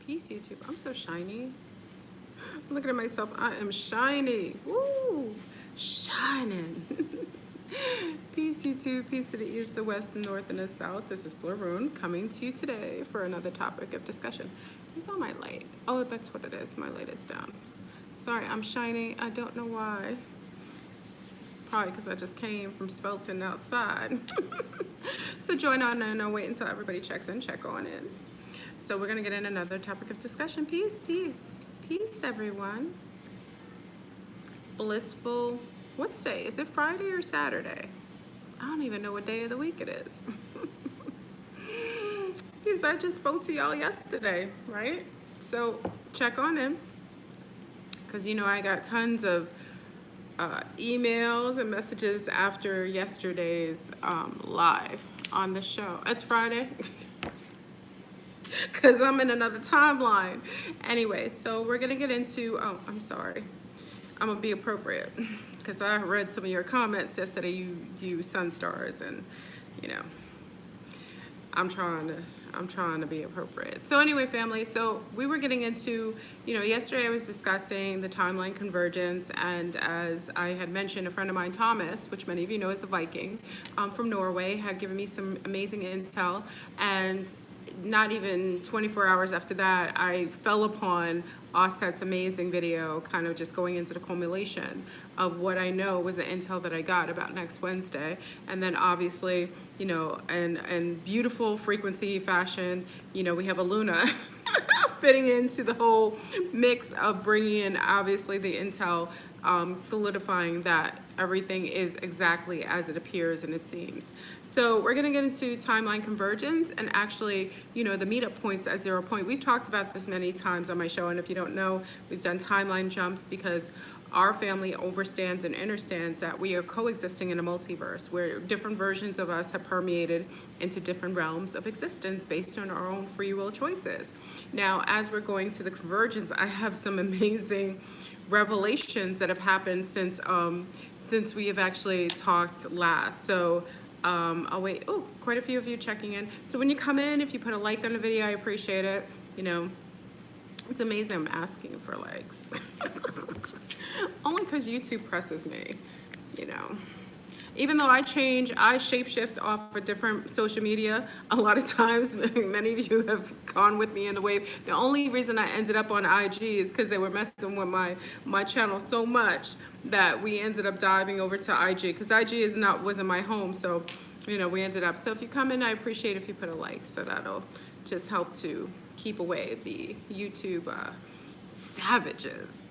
Peace, YouTube. I'm so shiny. I'm looking at myself. I am shiny. Woo! Shining. Peace, YouTube. Peace to the east, the west, the north, and the south. This is Floroon coming to you today for another topic of discussion. Is all my light? Oh, that's what it is. My light is down. Sorry, I'm shiny. I don't know why. Probably because I just came from Spelton outside. So join on and I'll wait until everybody checks in, check on in. So we're going to get in another topic of discussion. Peace, peace, peace, everyone. Blissful. What's day? Is it Friday or Saturday? I don't even know what day of the week it is. Because I just spoke to y'all yesterday, right? So check on in. Because, you know, I got tons of emails and messages after yesterday's live on the show. It's Friday. Because I'm in another timeline. Anyway, so we're going to get into, oh, I'm sorry. I'm going to be appropriate. Because I read some of your comments yesterday, you sun stars, and, you know, I'm trying to be appropriate. So anyway, family, so we were getting into, you know, yesterday I was discussing the timeline convergence, and as I had mentioned, a friend of mine, Thomas, which many of you know is the Viking, from Norway, had given me some amazing intel, and not even 24 hours after that, I fell upon Offset's amazing video, kind of just going into the culmination of what I know was the intel that I got about next Wednesday. And then obviously, you know, and beautiful frequency fashion, you know, we have a Luna fitting into the whole mix of bringing in obviously the intel, solidifying that everything is exactly as it appears and it seems. So we're going to get into timeline convergence and actually, you know, the meetup points at 0 point. We've talked about this many times on my show, and if you don't know, we've done timeline jumps because our family understands and understands that we are coexisting in a multiverse where different versions of us have permeated into different realms of existence based on our own free will choices. Now, as we're going to the convergence, I have some amazing revelations that have happened since we have actually talked last. So I'll wait. Oh, quite a few of you checking in. So when you come in, if you put a like on the video, I appreciate it. You know, it's amazing I'm asking for likes. Only because YouTube presses me, you know. Even though I shapeshift off of different social media, a lot of times, many of you have gone with me in the wave. The only reason I ended up on IG is because they were messing with my channel so much that we ended up diving over to IG, because IG wasn't my home, so, you know, we ended up. So if you come in, I appreciate if you put a like, so that'll just help to keep away the YouTube savages.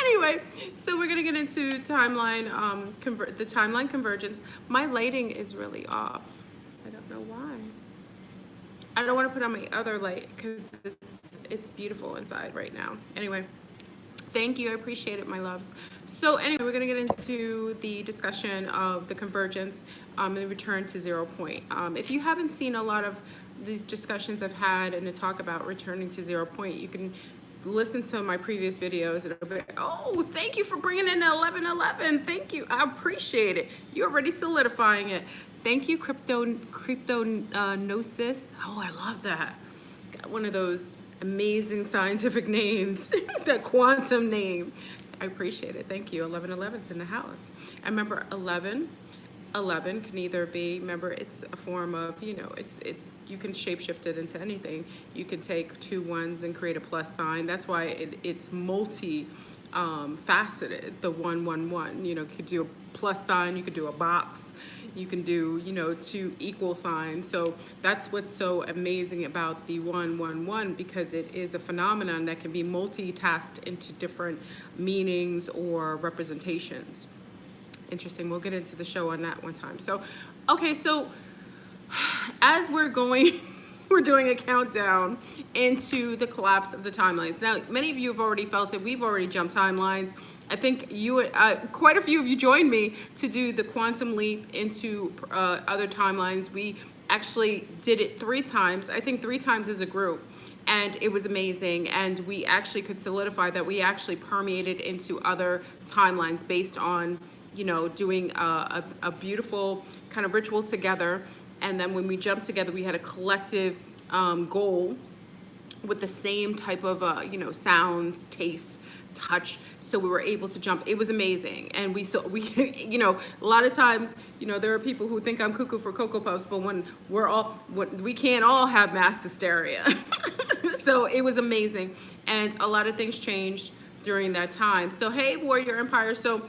Anyway, so we're gonna get into timeline, the timeline convergence. My lighting is really off. I don't know why. I don't want to put on my other light because it's beautiful inside right now. Anyway, thank you. I appreciate it, my loves. So anyway, we're gonna get into the discussion of the convergence and the return to 0 point. If you haven't seen a lot of these discussions I've had and to talk about returning to 0 point, you can listen to my previous videos. It'll be, oh, thank you for bringing in the 1111. Thank you. I appreciate it. You're already solidifying it. Thank you, Cryptognosis. Oh, I love that. Got one of those amazing scientific names, that quantum name. I appreciate it. Thank you. 1111's in the house. I remember 11 can either be, remember, it's a form of, you know, it's you can shapeshift it into anything. You can take 2 ones and create a plus sign. That's why it's multi faceted, the 111. You know, you could do a plus sign, you could do a box, you can do, you know, 2 equal signs. So that's what's so amazing about the 111, because it is a phenomenon that can be multitasked into different meanings or representations. Interesting. We'll get into the show on that one time. So, okay, so as we're going, we're doing a countdown into the collapse of the timelines. Now, many of you have already felt it. We've already jumped timelines. I think quite a few of you joined me to do the quantum leap into other timelines. We actually did it 3 times. I think 3 times as a group. And it was amazing. And we actually could solidify that we actually permeated into other timelines based on, you know, doing a beautiful kind of ritual together And then when we jumped together, we had a collective goal with the same type of sounds, taste, touch. So we were able to jump. It was amazing. And we a lot of times, there are people who think I'm cuckoo for Cocoa Puffs, but when we can't all have mass hysteria. So it was amazing. And a lot of things changed during that time. So hey, Warrior Empire. So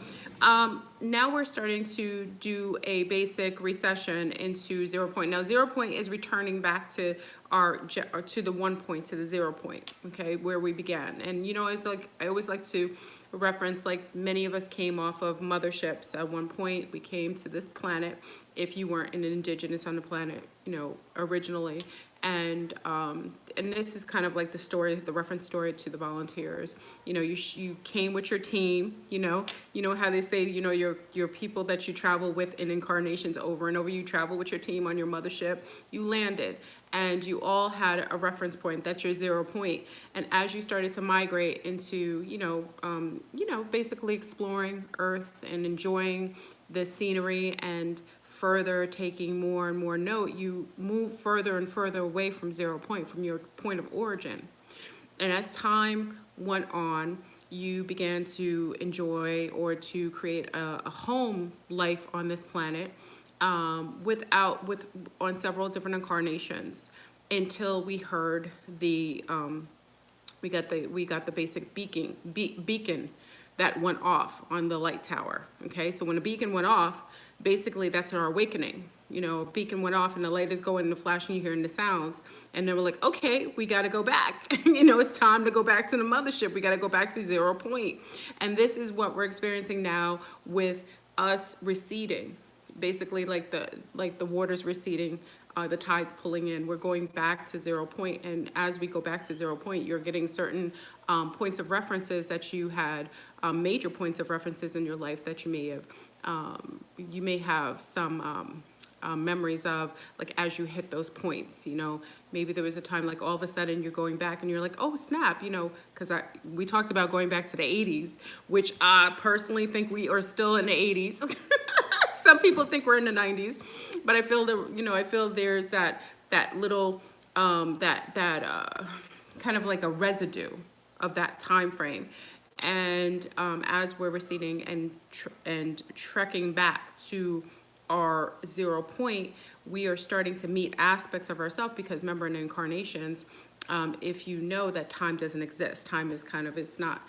now we're starting to do a basic recession into 0 point. Now 0 point is returning back to to the 1 point, to the 0 point, okay, where we began. And it's like I always like to reference, like, many of us came off of motherships at one point. We came to this planet, if you weren't an indigenous on the planet, originally. And this is kind of like the story, the reference story to the volunteers. You came with your team. How they say, your people that you travel with in incarnations over and over. You travel with your team on your mothership. You landed, and you all had a reference point. That's your 0 point. And as you started to migrate into, basically exploring Earth and enjoying the scenery and further taking more and more note, you move further and further away from 0 point, from your point of origin. And as time went on, you began to enjoy or to create a home life on this planet, on several different incarnations, until we heard we got the basic beacon that went off on the light tower. Okay, so when a beacon went off, basically that's our awakening. A beacon went off and the light is going and flashing, you hearing the sounds, and then we're like, okay, we got to go back. It's time to go back to the mothership. We got to go back to 0 point. And this is what we're experiencing now with us receding. Basically, like the water's receding, the tide's pulling in. We're going back to 0 point, and as we go back to 0 point, you're getting certain points of references that you had, major points of references in your life that you may have some memories of, like, as you hit those points. Maybe there was a time, like, all of a sudden you're going back and you're like, oh snap, because we talked about going back to the 80s, which I personally think we are still in the 80s. Some people think we're in the 90s, but I feel there's that little kind of like a residue of that time frame. And as we're receding and trekking back to our 0 point, we are starting to meet aspects of ourselves, because remember, in incarnations, if you know that time doesn't exist, time is it's not,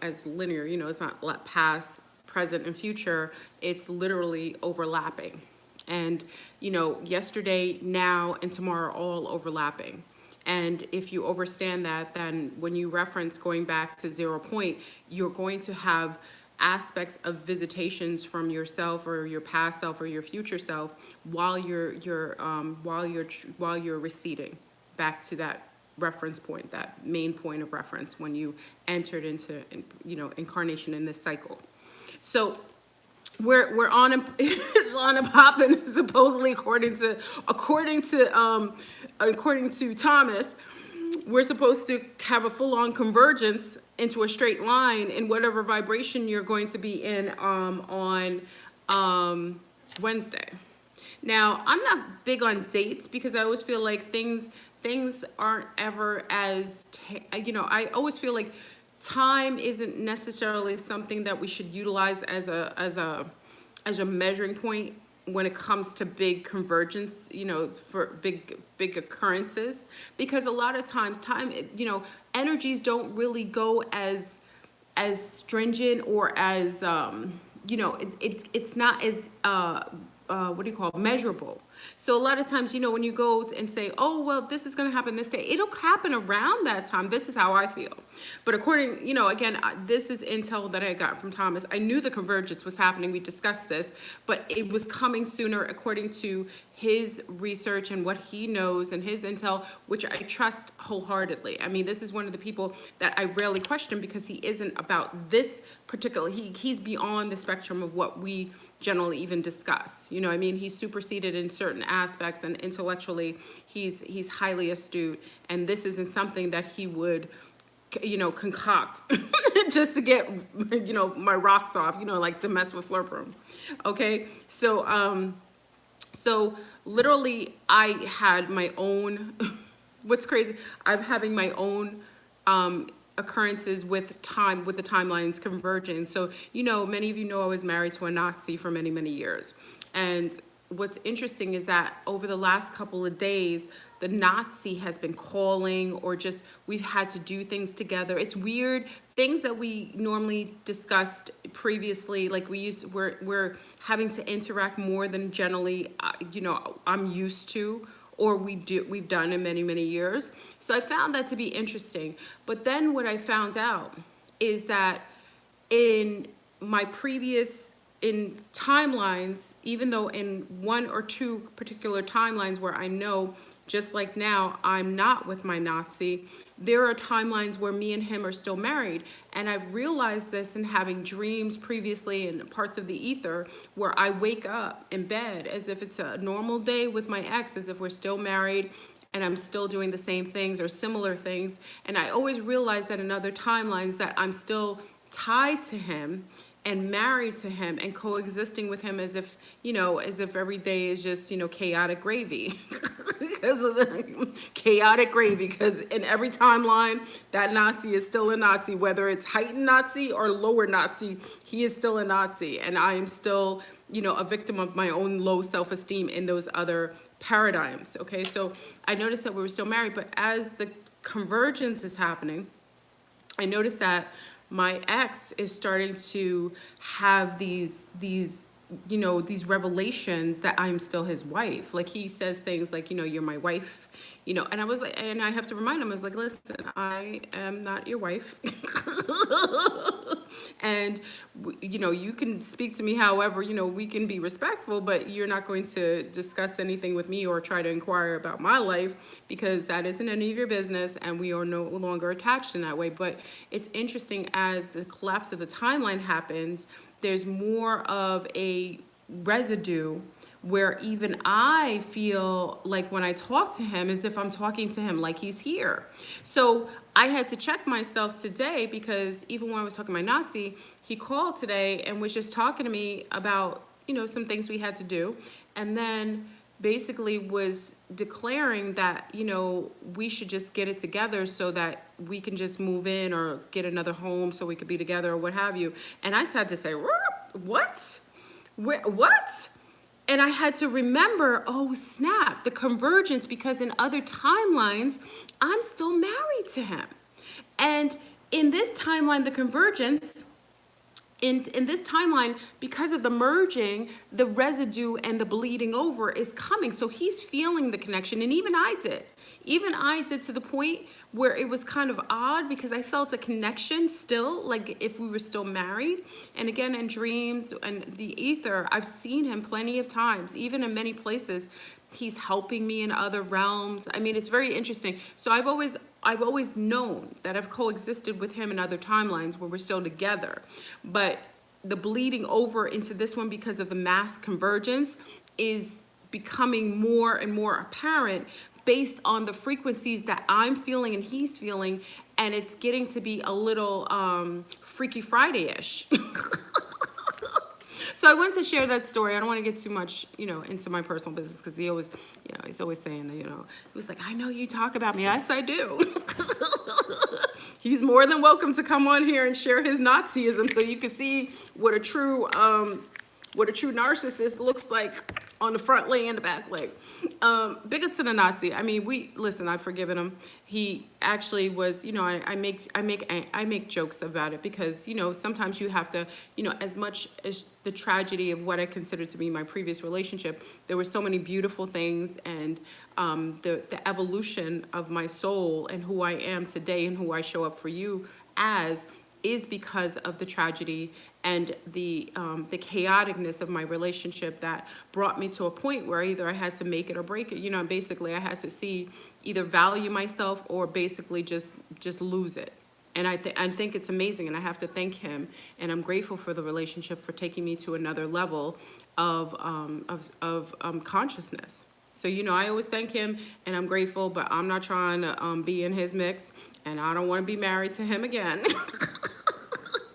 as linear, it's not past, present, and future. It's literally overlapping. And, yesterday, now, and tomorrow are all overlapping. And if you understand that, then when you reference going back to 0 point, you're going to have aspects of visitations from yourself or your past self or your future self while you're receding back to that reference point, that main point of reference when you entered into incarnation in this cycle. So we're on a popping, supposedly according to Thomas. We're supposed to have a full-on convergence into a straight line in whatever vibration you're going to be in on Wednesday. Now, I'm not big on dates, because I always feel like things aren't ever as I always feel like time isn't necessarily something that we should utilize as a measuring point when it comes to big convergence, for big occurrences, because a lot of times time, energies don't really go as stringent or as it's not as measurable. So a lot of times, when you go and say, oh, well, this is going to happen this day, it'll happen around that time. This is how I feel. But according, again, this is intel that I got from Thomas. I knew the convergence was happening. We discussed this, but it was coming sooner according to his research and what he knows and his intel, which I trust wholeheartedly. I mean, this is one of the people that I rarely question, because he isn't about this particular, he's beyond the spectrum of what we generally even discuss. He's superseded in certain aspects, and intellectually he's highly astute, and this isn't something that he would concoct just to get my rocks off, like to mess with Flurprum. Okay, so So literally I had my own, what's crazy, I'm having my own occurrences with time, with the timelines converging. So, many of you know I was married to a Nazi for many, many years. And what's interesting is that over the last couple of days, the Nazi has been calling, or just we've had to do things together. It's weird. Things that we normally discussed previously, like we're having to interact more than generally, I'm used to, or we've done in many, many years. So I found that to be interesting. But then what I found out is that in my previous in timelines, even though in one or two particular timelines where I know, just like now, I'm not with my Nazi, there are timelines where me and him are still married. And I've realized this in having dreams previously in parts of the ether where I wake up in bed as if it's a normal day with my ex, as if we're still married and I'm still doing the same things or similar things. And I always realize that in other timelines that I'm still tied to him and married to him and coexisting with him as if, as if every day is just, chaotic gravy. Because of the chaotic gravy, because in every timeline, that Nazi is still a Nazi, whether it's heightened Nazi or lower Nazi, he is still a Nazi. And I am still, a victim of my own low self-esteem in those other paradigms. Okay, so I noticed that we were still married, but as the convergence is happening, I noticed that my ex is starting to have these revelations that I'm still his wife. Like he says things like, you're my wife, and I was like, and I have to remind him, I was like, listen, I am not your wife. And, you can speak to me however, we can be respectful, but you're not going to discuss anything with me or try to inquire about my life, because that isn't any of your business and we are no longer attached in that way. But it's interesting, as the collapse of the timeline happens, there's more of a residue where even I feel like when I talk to him, as if I'm talking to him like he's here. So I had to check myself today, because even when I was talking to my Nazi, he called today and was just talking to me about, some things we had to do. And then basically was declaring that, we should just get it together so that we can just move in or get another home so we could be together or what have you. And I just had to say, what? What? And I had to remember, oh snap, the convergence, because in other timelines, I'm still married to him. And in this timeline, the convergence, in this timeline, because of the merging, the residue and the bleeding over is coming. So he's feeling the connection, and even I did. Even I did, to the point where it was kind of odd, because I felt a connection still, like if we were still married. And again, in dreams and the ether, I've seen him plenty of times, even in many places. He's helping me in other realms. I mean, it's very interesting. So I've always known that I've coexisted with him in other timelines where we're still together. But the bleeding over into this one, because of the mass convergence, is becoming more and more apparent based on the frequencies that I'm feeling and he's feeling. And it's getting to be a little Freaky Friday-ish. So I wanted to share that story. I don't want to get too much, into my personal business, because he always, he's always saying, he was like, I know you talk about me. Yes, I do. He's more than welcome to come on here and share his Nazism, so you can see what a true narcissist looks like on the front leg and the back leg. Big up to the Nazi. I mean, listen, I've forgiven him. He actually was, I make jokes about it, because, sometimes you have to, as much as the tragedy of what I consider to be my previous relationship, there were so many beautiful things, and the evolution of my soul and who I am today and who I show up for you as is because of the tragedy and the chaoticness of my relationship that brought me to a point where either I had to make it or break it. Basically I had to see either value myself or basically just lose it. And I think it's amazing, and I have to thank him, and I'm grateful for the relationship for taking me to another level of consciousness. So, I always thank him, and I'm grateful, but I'm not trying to be in his mix, and I don't want to be married to him again.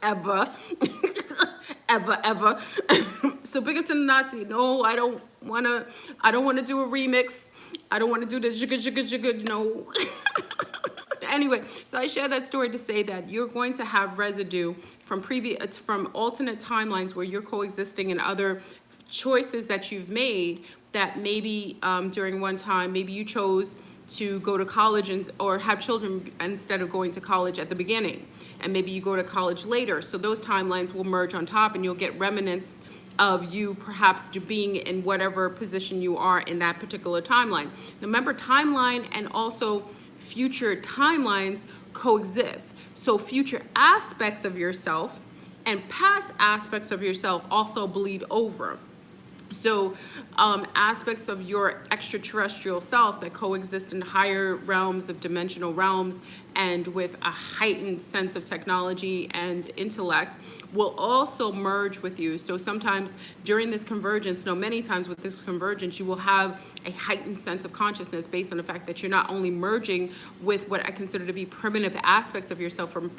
Ever. ever. So big up to the Nazi. No, I don't wanna do a remix. I don't wanna do the jigga jigga jigga, no. Anyway, so I share that story to say that you're going to have residue from alternate timelines where you're coexisting in other choices that you've made, that maybe during one time, maybe you chose to go to college or have children instead of going to college at the beginning, and maybe you go to college later. So those timelines will merge on top, and you'll get remnants of you perhaps being in whatever position you are in that particular timeline. Remember, timeline and also future timelines coexist. So future aspects of yourself and past aspects of yourself also bleed over. So aspects of your extraterrestrial self that coexist in higher realms of dimensional realms and with a heightened sense of technology and intellect will also merge with you. So sometimes during this convergence, many times with this convergence, you will have a heightened sense of consciousness based on the fact that you're not only merging with what I consider to be primitive aspects of yourself from,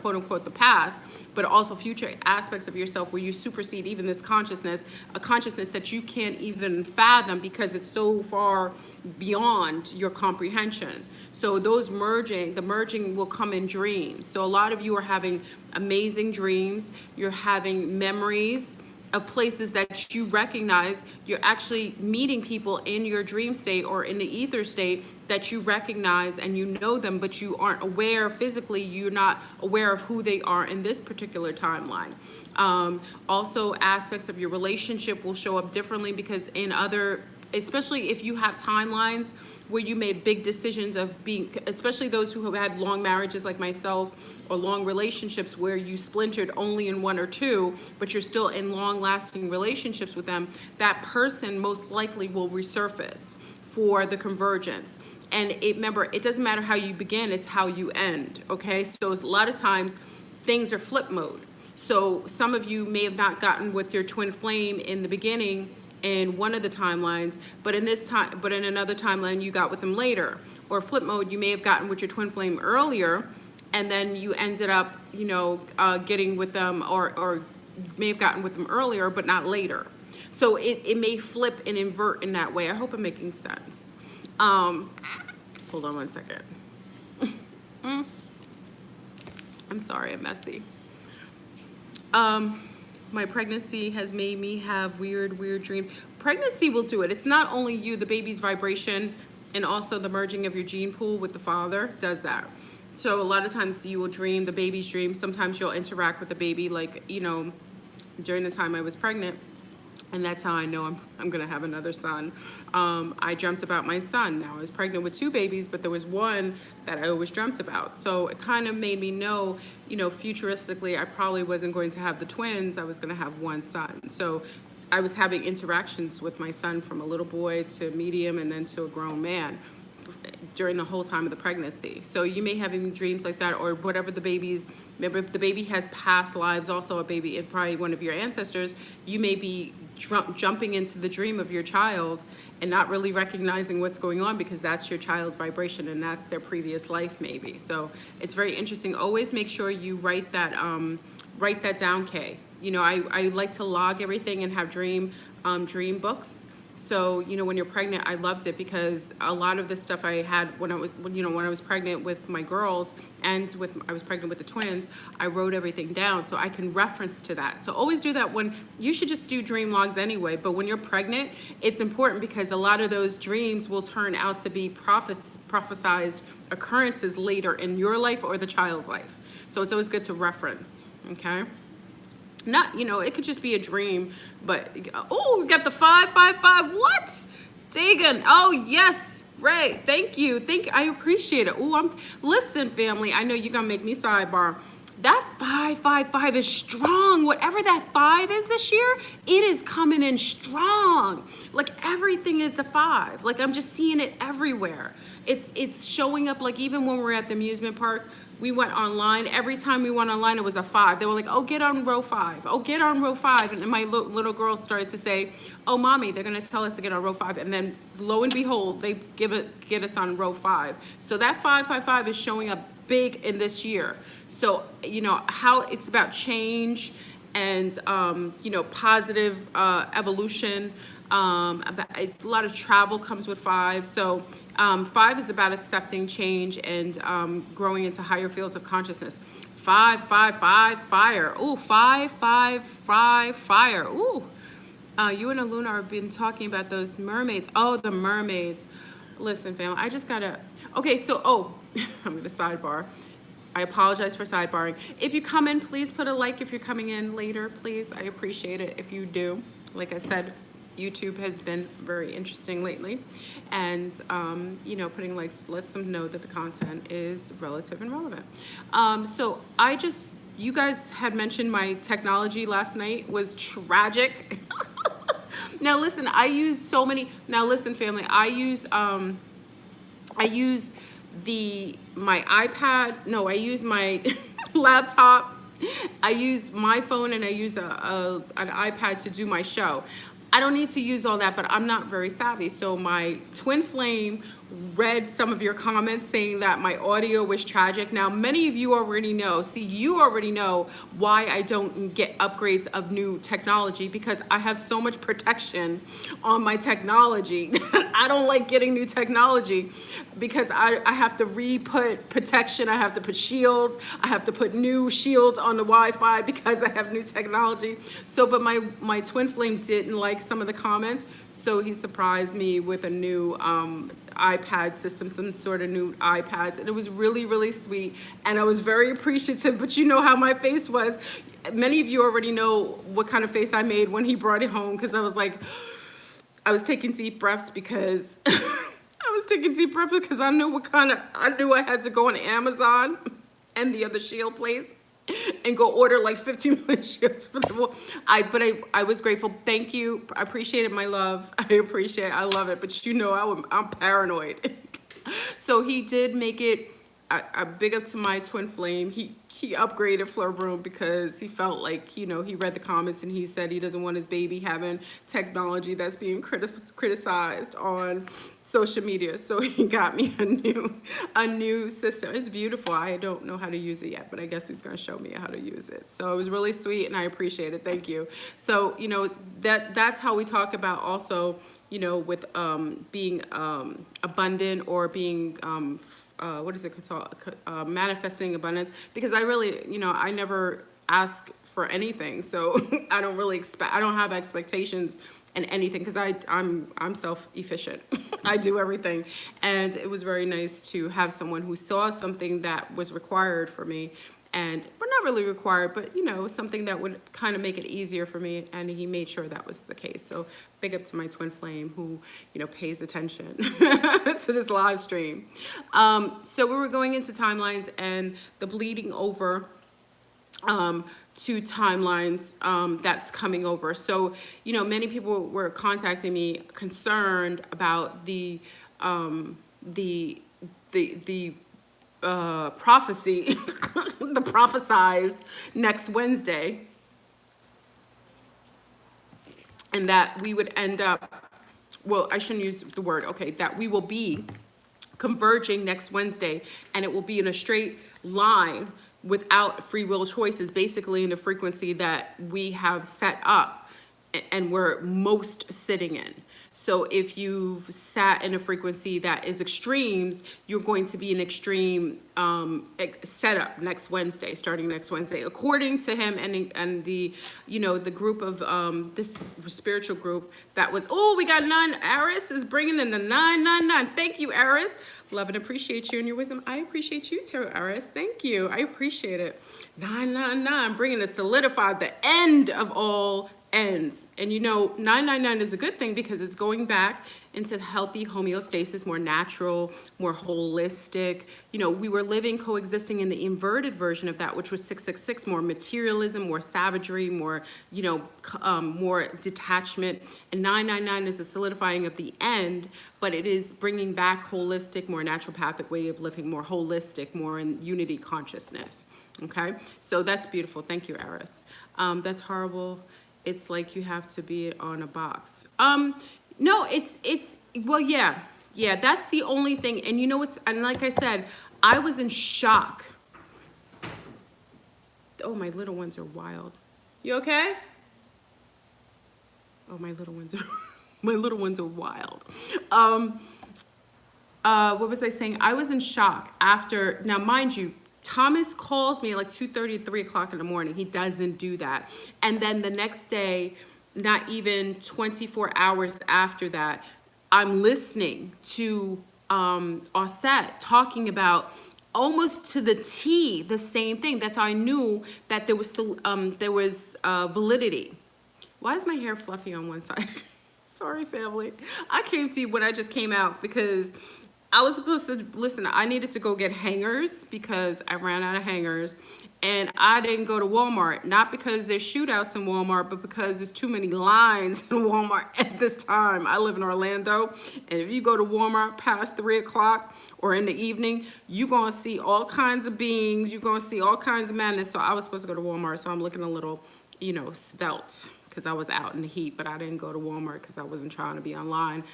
quote unquote, the past, but also future aspects of yourself where you supersede even this consciousness, a consciousness that you can't even fathom because it's so far beyond your comprehension. So the merging will come in dreams. So a lot of you are having amazing dreams. You're having memories of places that you recognize. You're actually meeting people in your dream state or in the ether state that you recognize, and you know them, but you aren't aware physically. You're not aware of who they are in this particular timeline. Also, aspects of your relationship will show up differently because especially if you have timelines where you made big decisions of being, especially those who have had long marriages like myself, or long relationships where you splintered only in one or two, but you're still in long-lasting relationships with them, that person most likely will resurface for the convergence. And remember, it doesn't matter how you begin, it's how you end, okay? So a lot of times, things are flip mode. So some of you may have not gotten with your twin flame in the beginning in one of the timelines, but in another timeline you got with them later. Or flip mode, you may have gotten with your twin flame earlier, and then you ended up, getting with them, or may have gotten with them earlier, but not later. So it may flip and invert in that way. I hope I'm making sense. Hold on one second. I'm sorry, I'm messy. My pregnancy has made me have weird dreams. Pregnancy will do it. It's not only you, the baby's vibration and also the merging of your gene pool with the father does that. So a lot of times you will dream the baby's dream. Sometimes you'll interact with the baby, like, during the time I was pregnant. And that's how I know I'm gonna have another son. I dreamt about my son. Now I was pregnant with two babies, but there was one that I always dreamt about. So it kind of made me know, futuristically, I probably wasn't going to have the twins. I was gonna have one son. So I was having interactions with my son from a little boy to medium and then to a grown man during the whole time of the pregnancy. So you may have even dreams like that, or whatever remember if the baby has past lives, also a baby and probably one of your ancestors, you may be jumping into the dream of your child and not really recognizing what's going on because that's your child's vibration and that's their previous life maybe. So it's very interesting. Always make sure you write that down, Kay. I like to log everything and have dream books. So, when you're pregnant, I loved it because a lot of the stuff I had when I was pregnant with my girls and I was pregnant with the twins, I wrote everything down so I can reference to that. So always do that you should just do dream logs anyway, but when you're pregnant, it's important because a lot of those dreams will turn out to be prophesized occurrences later in your life or the child's life. So it's always good to reference, okay? Not, it could just be a dream, but, we got the 555, what? Dagon, oh, yes, Ray, thank you, I appreciate it. Listen, family, I know you're gonna make me sidebar. That 555 is strong. Whatever that 5 is this year, it is coming in strong. Like everything is the 5. Like I'm just seeing it everywhere. It's showing up, like even when we're at the amusement park, we went online. Every time we went online, it was a 5. They were like, oh, get on row 5. Oh, get on row 5. And my little girls started to say, oh, mommy, they're going to tell us to get on row 5. And then lo and behold, they get us on row 5. So that 555 is showing up big in this year. So, how it's about change and you know, positive evolution. A lot of travel comes with 5. So 5 is about accepting change and growing into higher fields of consciousness. 5, 5, 5, fire. Ooh, 5, 5, 5, fire. Ooh. You and Aluna have been talking about those mermaids. Oh, the mermaids. Listen, family, I just gotta. Okay, so, oh, I'm gonna sidebar. I apologize for sidebarring. If you come in, please put a like if you're coming in later, please. I appreciate it if you do. Like I said, YouTube has been very interesting lately. And, you know, putting likes lets them know that the content is relative and relevant. So you guys had mentioned my technology last night was tragic. Now listen, now listen family, I use my iPad, no, I use my laptop, I use my phone, and I use an iPad to do my show. I don't need to use all that, but I'm not very savvy. So my twin flame read some of your comments saying that my audio was tragic. Now, many of you already know, you already know why I don't get upgrades of new technology, because I have so much protection on my technology. I don't like getting new technology because I have to re-put protection. I have to put shields. I have to put new shields on the Wi-Fi because I have new technology. So, but my twin flame didn't like some of the comments, so he surprised me with a new iPad system, some sort of new iPads, and it was really, really sweet, and I was very appreciative. But you know how my face was. Many of you already know what kind of face I made when he brought it home, because I was like, I was taking deep breaths because I knew I had to go on Amazon and the other shield place and go order like 15 million shields for the wall. I was grateful. Thank you. I appreciate it, my love. I love it. But you know, I'm paranoid. So he did make it. I big up to my twin flame. He upgraded Fleur Broom because he felt like, you know, he read the comments and he said he doesn't want his baby having technology that's being criticized on social media. So he got me a new system. It's beautiful. I don't know how to use it yet, but I guess he's going to show me how to use it. So it was really sweet and I appreciate it. Thank you. So, you know, that's how we talk about also, you know, with being abundant or being what is it called? Manifesting abundance, because I really, you know, I never ask for anything, so I don't have expectations in anything, because I'm self-efficient. I do everything, and it was very nice to have someone who saw something that was required for me, and well, not really required, but you know, something that would kind of make it easier for me, and he made sure that was the case. So big up to my twin flame who, you know, pays attention to this live stream. So we were going into timelines and the bleeding over to timelines that's coming over. So, you know, many people were contacting me concerned about the prophecy, the prophesized next Wednesday, and that we would end up, well, I shouldn't use the word, okay, that we will be converging next Wednesday, and it will be in a straight line without free will choices, basically in the frequency that we have set up and we're most sitting in. So if you've sat in a frequency that is extremes, you're going to be an extreme setup next Wednesday, starting next Wednesday, according to him and the, you know, the group of this spiritual group that was, oh, we got 9. Aris is bringing in the 999. Thank you, Aris. Love and appreciate you and your wisdom. I appreciate you too, Aris. Thank you. I appreciate it. 999, bringing to solidify the end of all ends. And you know, 999 is a good thing because it's going back into healthy homeostasis, more natural, more holistic. You know, we were living, coexisting in the inverted version of that, which was 666, more materialism, more savagery, more, you know, more detachment. And 999 is a solidifying of the end, but it is bringing back holistic, more naturopathic way of living, more holistic, more in unity consciousness. Okay, so that's beautiful. Thank you, Aris. That's horrible. It's like you have to be on a box. No, it's well, yeah, that's the only thing. And you know what's, and like I said, I was in shock. Oh, my little ones are wild. You okay? Oh, my little ones are my little ones are wild. What was I saying? I was in shock after, now mind you, Thomas calls me at like 2:30, 3 o'clock in the morning. He doesn't do that. And then the next day, not even 24 hours after that, I'm listening to Osset talking about almost to the T the same thing. That's how I knew that there was validity. Why is my hair fluffy on one side? Sorry, family. I came to you when I just came out because I was supposed to, listen, I needed to go get hangers because I ran out of hangers. And I didn't go to Walmart, not because there's shootouts in Walmart, but because there's too many lines in Walmart at this time. I live in Orlando, and if you go to Walmart past 3 o'clock or in the evening, you're gonna see all kinds of beings, you're gonna see all kinds of madness. So I was supposed to go to Walmart, so I'm looking a little, svelte because I was out in the heat, but I didn't go to Walmart because I wasn't trying to be online.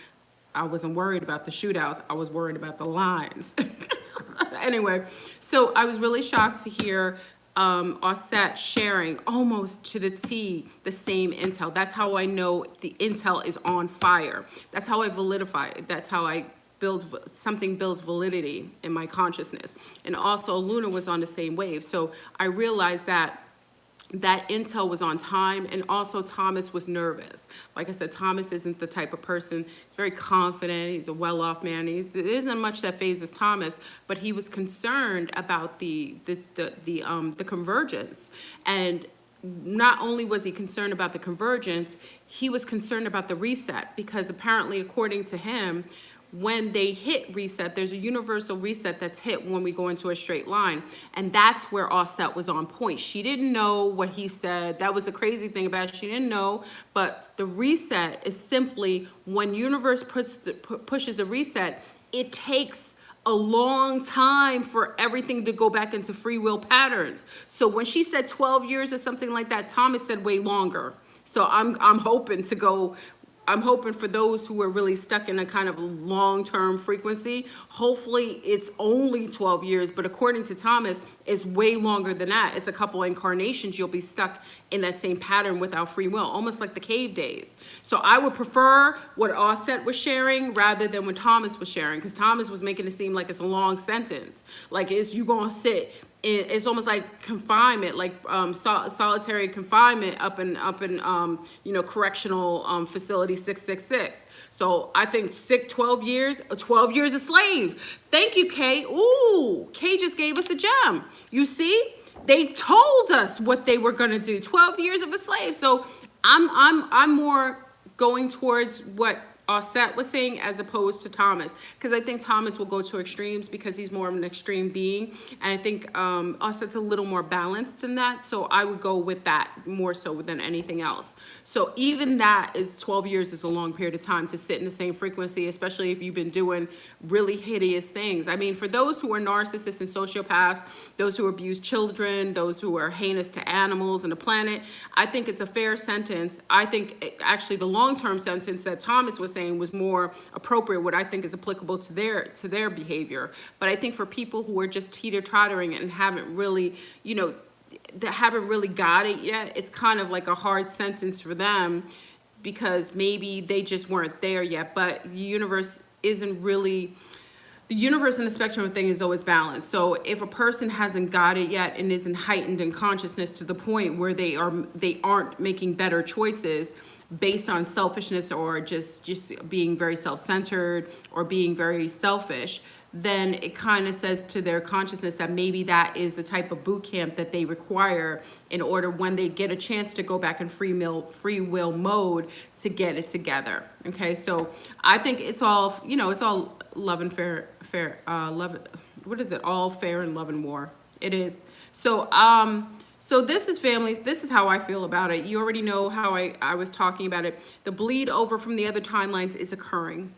I wasn't worried about the shootouts, I was worried about the lines. Anyway, so I was really shocked to hear Osset sharing almost to the T the same intel. That's how I know the intel is on fire. That's how I validify it. That's how I something builds validity in my consciousness. And also Luna was on the same wave. So I realized that intel was on time, and also Thomas was nervous. Like I said, Thomas isn't the type of person, he's very confident, he's a well-off man. There isn't much that phases Thomas, but he was concerned about the convergence. And not only was he concerned about the convergence, he was concerned about the reset, because apparently, according to him, when they hit reset, there's a universal reset that's hit when we go into a straight line. And that's where Osset was on point. She didn't know what he said. That was the crazy thing about it. She didn't know, but the reset is simply when universe pushes a reset, it takes a long time for everything to go back into free will patterns. So when she said 12 years or something like that, Thomas said way longer. So I'm hoping to go, I'm hoping for those who are really stuck in a kind of long-term frequency, hopefully it's only 12 years, but according to Thomas, it's way longer than that. It's a couple incarnations you'll be stuck in that same pattern without free will, almost like the cave days. So I would prefer what Osset was sharing rather than what Thomas was sharing, because Thomas was making it seem like it's a long sentence. Like, is you gonna sit, it's almost like confinement, like solitary confinement up in correctional facility 666. So I think 12 years a slave. Thank you, Kay. Ooh, Kay just gave us a gem. You see, they told us what they were gonna do. 12 years of a slave. So I'm more going towards what Osset was saying as opposed to Thomas, because I think Thomas will go to extremes because he's more of an extreme being, and I think Osset's a little more balanced than that, so I would go with that more so than anything else. So even that is 12 years is a long period of time to sit in the same frequency, especially if you've been doing really hideous things. I mean, for those who are narcissists and sociopaths, those who abuse children, those who are heinous to animals and the planet, I think it's a fair sentence. I think actually the long-term sentence that Thomas was saying was more appropriate, what I think is applicable to their behavior. But I think for people who are just teeter-tottering and haven't really, that haven't really got it yet, it's kind of like a hard sentence for them because maybe they just weren't there yet. But the universe isn't really, the universe and the spectrum of thing is always balanced. So if a person hasn't got it yet and isn't heightened in consciousness to the point where they aren't making better choices based on selfishness or just being very self-centered or being very selfish, then it kind of says to their consciousness that maybe that is the type of boot camp that they require in order when they get a chance to go back in free will mode to get it together. Okay, so I think it's all, it's all love and love. What is it? All fair in love and war. It is. So this is family, this is how I feel about it. You already know how I was talking about it. The bleed over from the other timelines is occurring.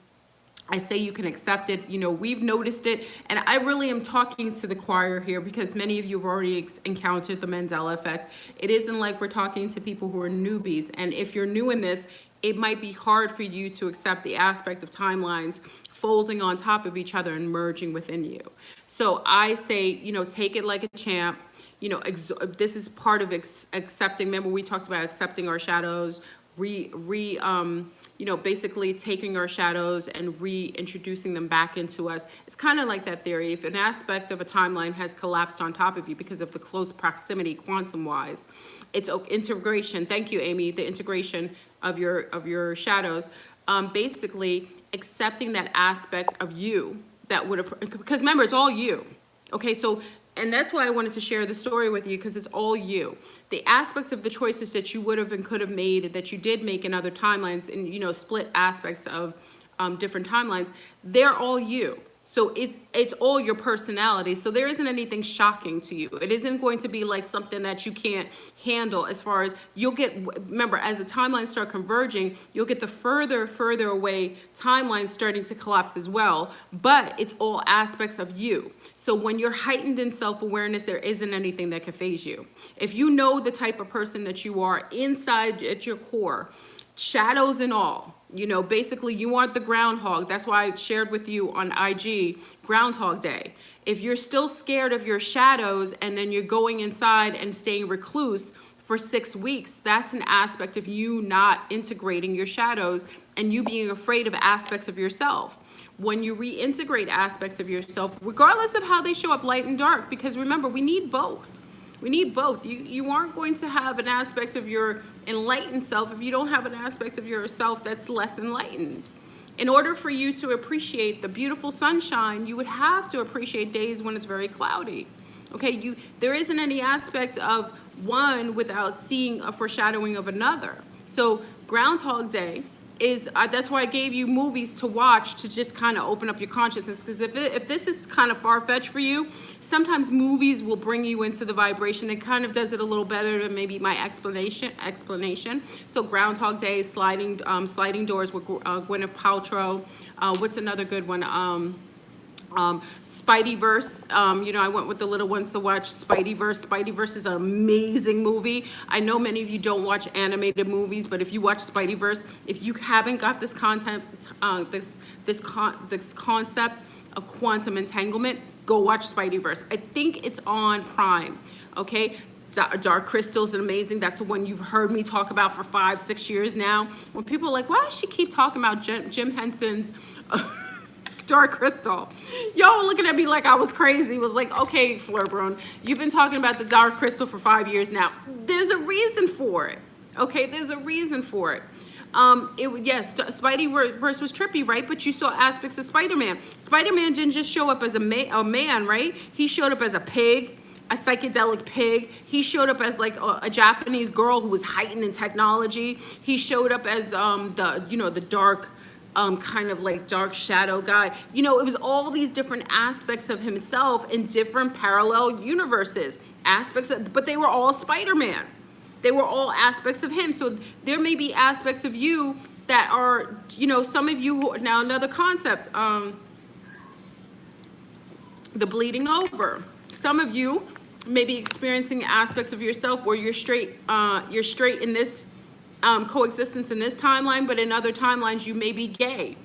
I say you can accept it. We've noticed it. And I really am talking to the choir here because many of you have already encountered the Mandela effect. It isn't like we're talking to people who are newbies. And if you're new in this, it might be hard for you to accept the aspect of timelines folding on top of each other and merging within you. So I say, you know, take it like a champ. You know, this is part of accepting. Remember, we talked about accepting our shadows, you know, basically taking our shadows and reintroducing them back into us. It's kind of like that theory. If an aspect of a timeline has collapsed on top of you because of the close proximity, quantum-wise, it's integration. Thank you, Amy. The integration of your shadows. Basically, accepting that aspect of you that would have, because remember, it's all you. Okay, so. And that's why I wanted to share the story with you, because it's all you. The aspects of the choices that you would have and could have made, that you did make in other timelines, and, you know, split aspects of different timelines, they're all you. So it's all your personality. So there isn't anything shocking to you. It isn't going to be like something that you can't handle, as far as you'll get, remember, as the timelines start converging, you'll get the further away timelines starting to collapse as well. But it's all aspects of you. So when you're heightened in self-awareness, there isn't anything that can faze you. If you know the type of person that you are inside at your core, shadows and all, you know, basically you aren't the groundhog. That's why I shared with you on IG Groundhog Day. If you're still scared of your shadows and then you're going inside and staying recluse for 6 weeks, that's an aspect of you not integrating your shadows and you being afraid of aspects of yourself. When you reintegrate aspects of yourself, regardless of how they show up, light and dark, because remember, we need both. We need both. You aren't going to have an aspect of your enlightened self if you don't have an aspect of yourself that's less enlightened. In order for you to appreciate the beautiful sunshine, you would have to appreciate days when it's very cloudy. Okay, there isn't any aspect of one without seeing a foreshadowing of another. So Groundhog Day is, that's why I gave you movies to watch to just kind of open up your consciousness, because if this is kind of far-fetched for you, sometimes movies will bring you into the vibration. It kind of does it a little better than maybe my explanation. So Groundhog Day, Sliding Doors with Gwyneth Paltrow. What's another good one? Spideyverse, you know, I went with the little ones to watch Spideyverse. Spideyverse is an amazing movie. I know many of you don't watch animated movies, but if you watch Spideyverse, if you haven't got this content, this concept of quantum entanglement, go watch Spideyverse. I think it's on Prime. Okay. Dark Crystal is amazing. That's the one you've heard me talk about for 5-6 years now. When people are like, why does she keep talking about Jim Henson's Dark Crystal? Y'all were looking at me like I was crazy. It was like, okay, Fleur Brune, you've been talking about the Dark Crystal for 5 years now. There's a reason for it. Okay, there's a reason for it. Yes, Spideyverse was trippy, right? But you saw aspects of Spider-Man. Spider-Man didn't just show up as a man, right? He showed up as a pig, a psychedelic pig. He showed up as like a Japanese girl who was heightened in technology. He showed up as the dark, kind of like dark shadow guy. You know, it was all these different aspects of himself in different parallel universes. But they were all Spider-Man. They were all aspects of him. So there may be aspects of you that are, you know, some of you, now another concept, the bleeding over. Some of you may be experiencing aspects of yourself where you're straight in this coexistence in this timeline, but in other timelines you may be gay.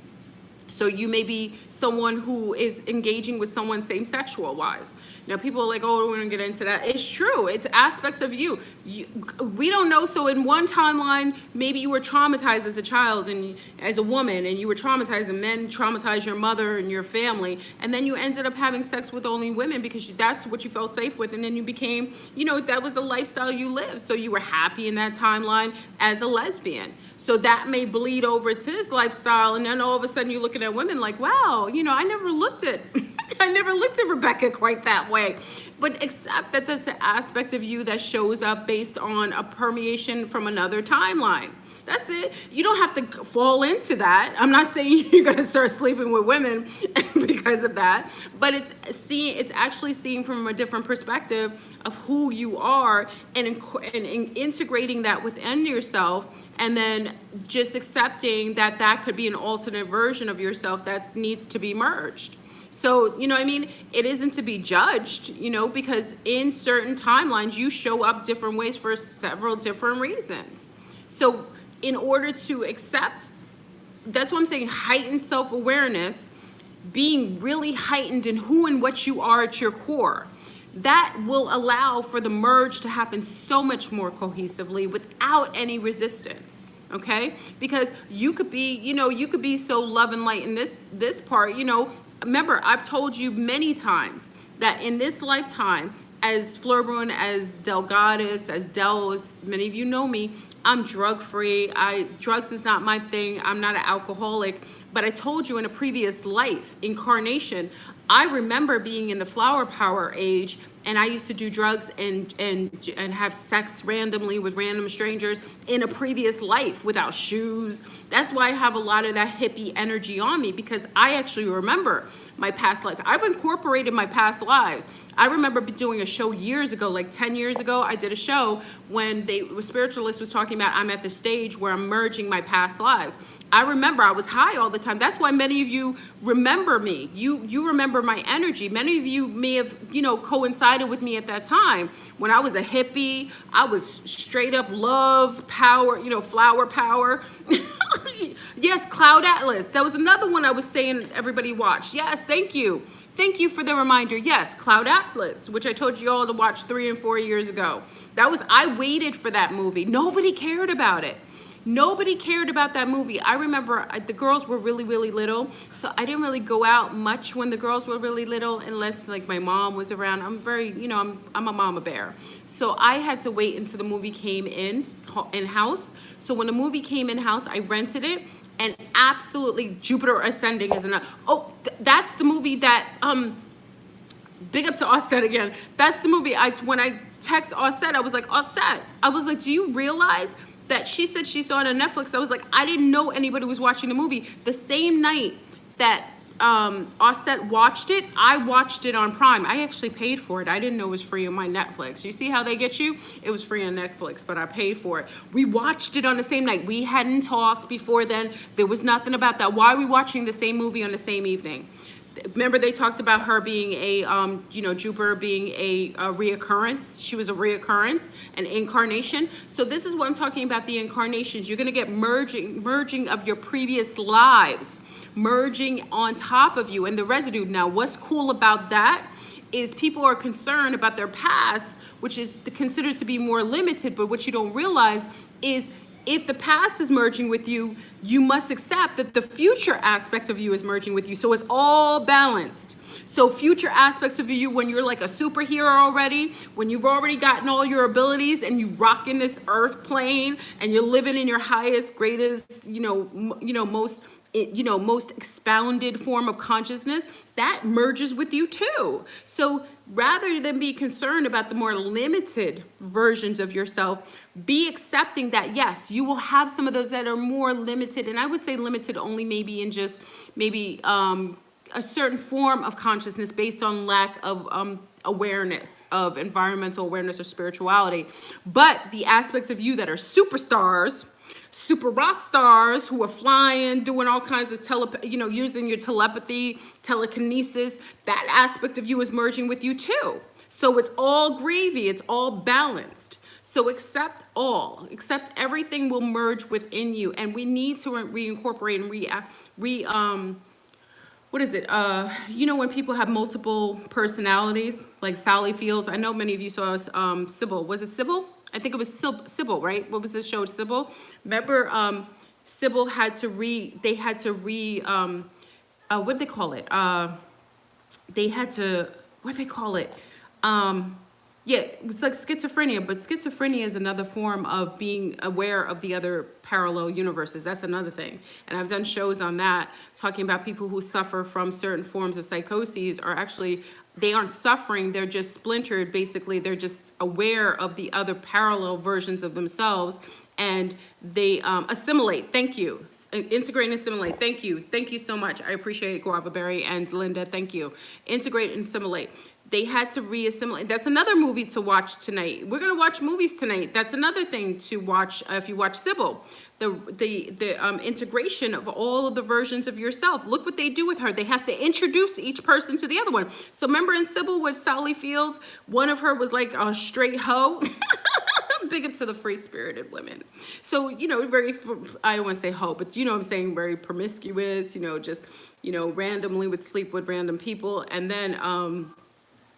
So you may be someone who is engaging with someone same-sexual wise. Now people are like, oh, we're gonna get into that. It's true, it's aspects of you. We don't know, so in one timeline, maybe you were traumatized as a child and as a woman, and you were traumatized, and men traumatized your mother and your family, and then you ended up having sex with only women because that's what you felt safe with, and then you became, you know, that was the lifestyle you lived. So you were happy in that timeline as a lesbian. So that may bleed over to his lifestyle, and then all of a sudden you're looking at women like, wow, you know, I never looked at Rebecca quite that way. But accept that that's an aspect of you that shows up based on a permeation from another timeline. That's it. You don't have to fall into that. I'm not saying you're going to start sleeping with women because of that, but it's actually seeing from a different perspective of who you are and integrating that within yourself, and then just accepting that that could be an alternate version of yourself that needs to be merged. So, you know what I mean? It isn't to be judged, you know, because in certain timelines, you show up different ways for several different reasons. So in order to accept, that's what I'm saying, heightened self-awareness being really heightened in who and what you are at your core. That will allow for the merge to happen so much more cohesively without any resistance. Okay, because you could be, you could be so love and light in this part. Remember, I've told you many times that in this lifetime, as Fleur Brune, as Delgadis, as Dels, many of you know me, I'm drug free. Drugs is not my thing. I'm not an alcoholic. But I told you in a previous life, incarnation, I remember being in the flower power age, and I used to do drugs and have sex randomly with random strangers in a previous life without shoes. That's why I have a lot of that hippie energy on me, because I actually remember my past life. I've incorporated my past lives. I remember doing a show years ago, like 10 years ago, I did a show when the spiritualist was talking about I'm at the stage where I'm merging my past lives. I remember I was high all the time. That's why many of you remember me. You remember my energy. Many of you may have, coincided with me at that time. When I was a hippie, I was straight up love, power, flower power. Yes, Cloud Atlas. That was another one I was saying everybody watch. Yes, thank you. Thank you for the reminder. Yes, Cloud Atlas, which I told you all to watch 3 and 4 years ago. I waited for that movie. Nobody cared about it. Nobody cared about that movie. I remember the girls were really, really little, so I didn't really go out much when the girls were really little, unless like my mom was around. I'm very, I'm a mama bear. So I had to wait until the movie came in-house. So when the movie came in-house, I rented it, and absolutely Jupiter Ascending is enough. Oh, that's the movie that, big up to Offset again. That's the movie, when I text Offset, I was like, Offset, do you realize that she said she saw it on Netflix? I was like, I didn't know anybody was watching the movie. The same night that Offset watched it, I watched it on Prime. I actually paid for it. I didn't know it was free on my Netflix. You see how they get you? It was free on Netflix, but I paid for it. We watched it on the same night. We hadn't talked before then. There was nothing about that. Why are we watching the same movie on the same evening? Remember they talked about her being Jupiter being a reoccurrence. She was a reoccurrence, an incarnation. So this is what I'm talking about, the incarnations. You're going to get merging of your previous lives, merging on top of you and the residue. Now, what's cool about that is people are concerned about their past, which is considered to be more limited, but what you don't realize is if the past is merging with you, you must accept that the future aspect of you is merging with you. So it's all balanced. So future aspects of you, when you're like a superhero already, when you've already gotten all your abilities and you rock in this earth plane and you're living in your highest, greatest, most expounded form of consciousness, that merges with you too. So rather than be concerned about the more limited versions of yourself, be accepting that, yes, you will have some of those that are more limited. And I would say limited only maybe in just a certain form of consciousness based on lack of awareness, of environmental awareness or spirituality. But the aspects of you that are superstars, super rock stars who are flying, doing all kinds of using your telepathy, telekinesis, that aspect of you is merging with you too. So it's all gravy, it's all balanced. So accept everything will merge within you, and we need to reincorporate and what is it? When people have multiple personalities, like Sally Fields. I know many of you saw Sybil. Was it Sybil? I think it was Sybil, right? What was this show, Sybil? Remember, Sybil had to what do they call it? What do they call it? Yeah, it's like schizophrenia, but schizophrenia is another form of being aware of the other parallel universes. That's another thing. And I've done shows on that, talking about people who suffer from certain forms of psychoses are actually, they aren't suffering, they're just splintered. Basically, they're just aware of the other parallel versions of themselves, and they assimilate. Thank you. Integrate and assimilate. Thank you. Thank you so much. I appreciate it, Guava Berry and Linda. Thank you. Integrate and assimilate. They had to reassimilate. That's another movie to watch tonight. We're gonna watch movies tonight. That's another thing to watch if you watch Sybil. The integration of all of the versions of yourself. Look what they do with her. They have to introduce each person to the other one. So remember in Sybil with Sally Fields, one of her was like a straight hoe. big up to the free-spirited women. So, you know, very, I don't want to say hoe, but you know what I'm saying, very promiscuous, you know, just, you know, randomly would sleep with random people. And then,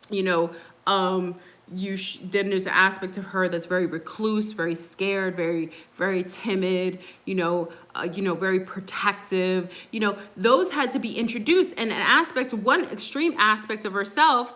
you know, then there's an aspect of her that's very recluse, very scared, very timid, you know, very protective. You know, those had to be introduced, and one extreme aspect of herself.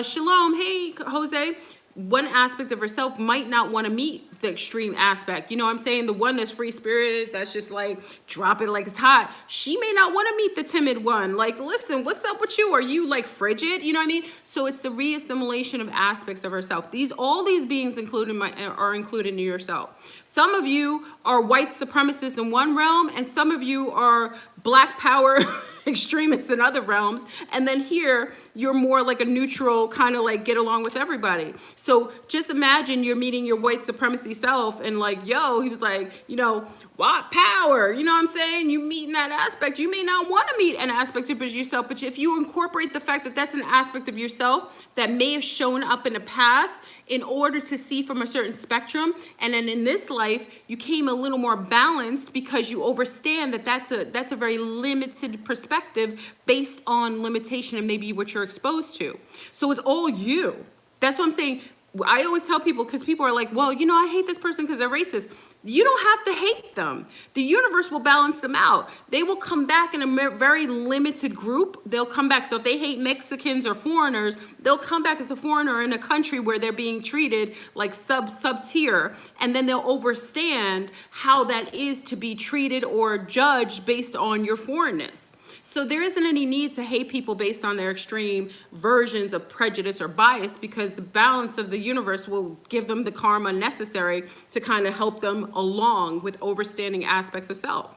Shalom, hey Jose. One aspect of herself might not want to meet the extreme aspect. You know what I'm saying? The one that's free spirited, that's just like drop it like it's hot. She may not want to meet the timid one. Like, listen, what's up with you? Are you like frigid? You know what I mean? So it's the reassimilation of aspects of herself. All these beings are included in yourself. Some of you are white supremacists in one realm, and some of you are black power extremists in other realms. And then here, you're more like a neutral, kind of like get along with everybody. So just imagine you're meeting your white supremacy self and like, yo, he was like, you know, what power? You know what I'm saying? You meet in that aspect. You may not want to meet an aspect of yourself, but if you incorporate the fact that that's an aspect of yourself that may have shown up in the past in order to see from a certain spectrum, and then in this life, you came a little more balanced because you understand that that's a very limited perspective based on limitation and maybe what you're exposed to. So it's all you. That's what I'm saying. I always tell people, because people are like, well, you know, I hate this person because they're racist. You don't have to hate them. The universe will balance them out. They will come back in a very limited group. They'll come back. So if they hate Mexicans or foreigners, they'll come back as a foreigner in a country where they're being treated like sub-tier. And then they'll understand how that is to be treated or judged based on your foreignness. So there isn't any need to hate people based on their extreme versions of prejudice or bias, because the balance of the universe will give them the karma necessary to kind of help them along with overstanding aspects of self.